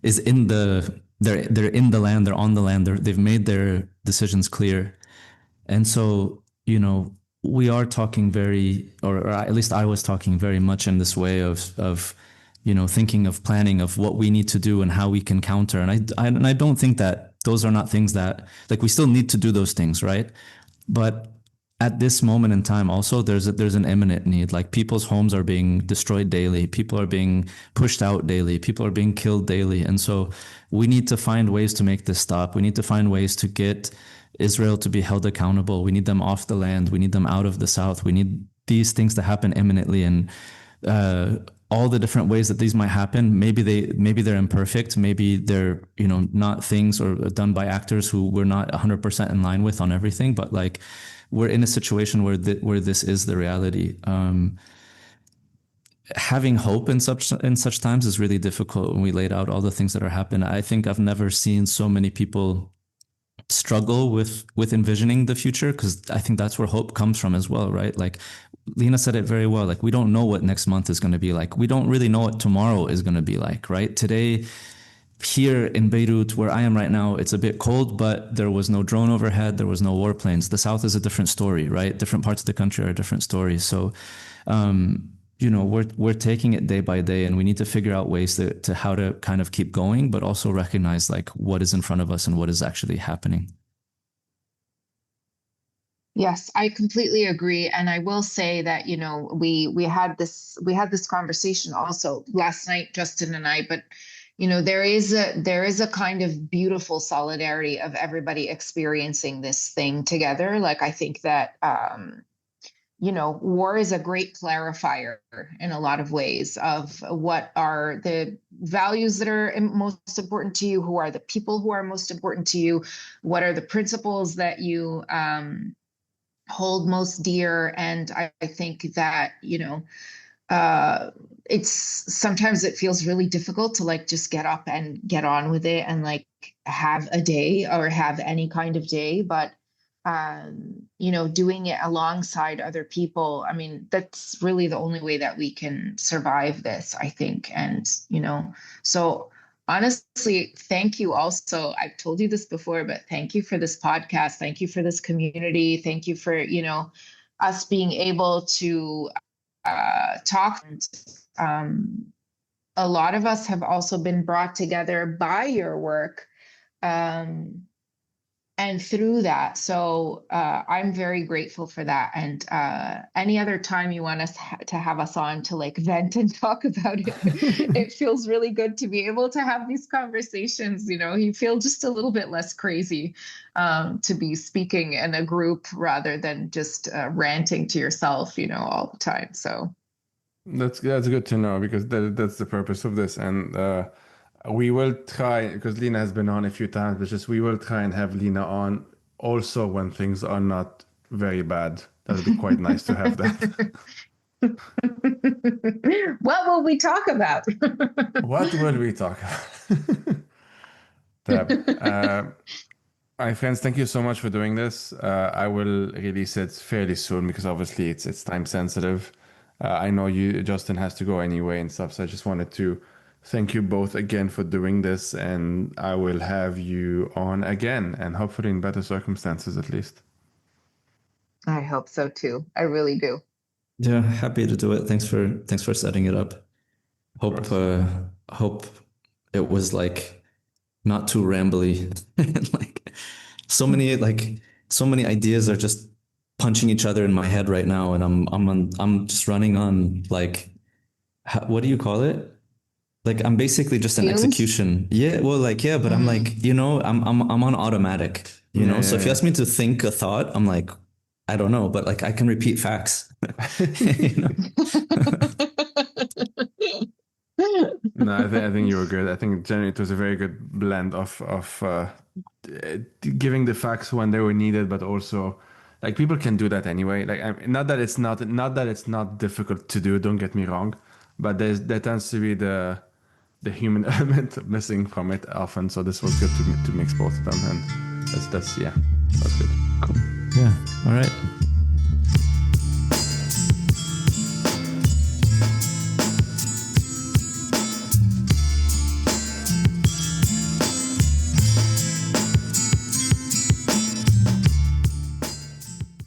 is in the they're in the land, they're on the land, they've made their decisions clear, and so we are talking or at least I was talking very much in this way of thinking of planning of what we need to do and how we can counter. And I don't think that those are not things that, like, we still need to do those things, right? But at this moment in time, also there's an imminent need. Like, people's homes are being destroyed daily, people are being pushed out daily, people are being killed daily, and so we need to find ways to make this stop. We need to find ways to get Israel to be held accountable. We need them off the land. We need them out of the south. We need these things to happen imminently, and all the different ways that these might happen. Maybe they're imperfect. Maybe they're not things or done by actors who we're not 100% in line with on everything. But like, we're in a situation where this is the reality. Having hope in such times is really difficult. When we laid out all the things that are happening, I think I've never seen so many people struggle with envisioning the future, because I think that's where hope comes from as well, right? Like, Lina said it very well. Like, we don't know what next month is going to be like. We don't really know what tomorrow is going to be like, right? Today, here in Beirut, where I am right now, it's a bit cold, but there was no drone overhead. There was no warplanes. The south is a different story, right? Different parts of the country are different stories. So, we're taking it day by day, and we need to figure out ways to how to kind of keep going, but also recognize like what is in front of us and what is actually happening. Yes, I completely agree. And I will say that, we had this conversation also last night, Justin and I, but there is a kind of beautiful solidarity of everybody experiencing this thing together. Like, I think that war is a great clarifier in a lot of ways of what are the values that are most important to you, who are the people who are most important to you, what are the principles that you hold most dear. And I think that, it's sometimes it feels really difficult to like just get up and get on with it and like have a day or have any kind of day. But doing it alongside other people, I mean, that's really the only way that we can survive this, I think. And, so honestly, thank you also. I've told you this before, but thank you for this podcast. Thank you for this community. Thank you for, us being able to talk. A lot of us have also been brought together by your work. And through that. So I'm very grateful for that. And any other time you want us to have us on to like vent and talk about it, it feels really good to be able to have these conversations. You feel just a little bit less crazy to be speaking in a group rather than just ranting to yourself, all the time. So that's good to know, because that's the purpose of this. And we will try, because Lina has been on a few times, but just we will try and have Lina on also when things are not very bad. That would be quite nice to have that. What will we talk about? What will we talk about? My friends, thank you so much for doing this. I will release it fairly soon because obviously it's time sensitive. I know you, Justin, has to go anyway and stuff. So I just wanted to thank you both again for doing this, and I will have you on again, and hopefully in better circumstances at least. I hope so too. I really do. Yeah, happy to do it. Thanks for setting it up. Hope it was like not too rambly. like so many ideas are just punching each other in my head right now, and I'm just running on like what do you call it? Like I'm basically just an Fumes? execution. Yeah, well, like yeah, but I'm like I'm on automatic. You know, so if you ask me to think a thought, I'm like I don't know, but like I can repeat facts. you know? No, I think you were good. I think generally it was a very good blend of giving the facts when they were needed, but also like people can do that anyway. Like not that it's not difficult to do. Don't get me wrong, but there tends to be the human element missing from it often. So this was good to mix both of them, and that's good. Cool. Yeah. All right.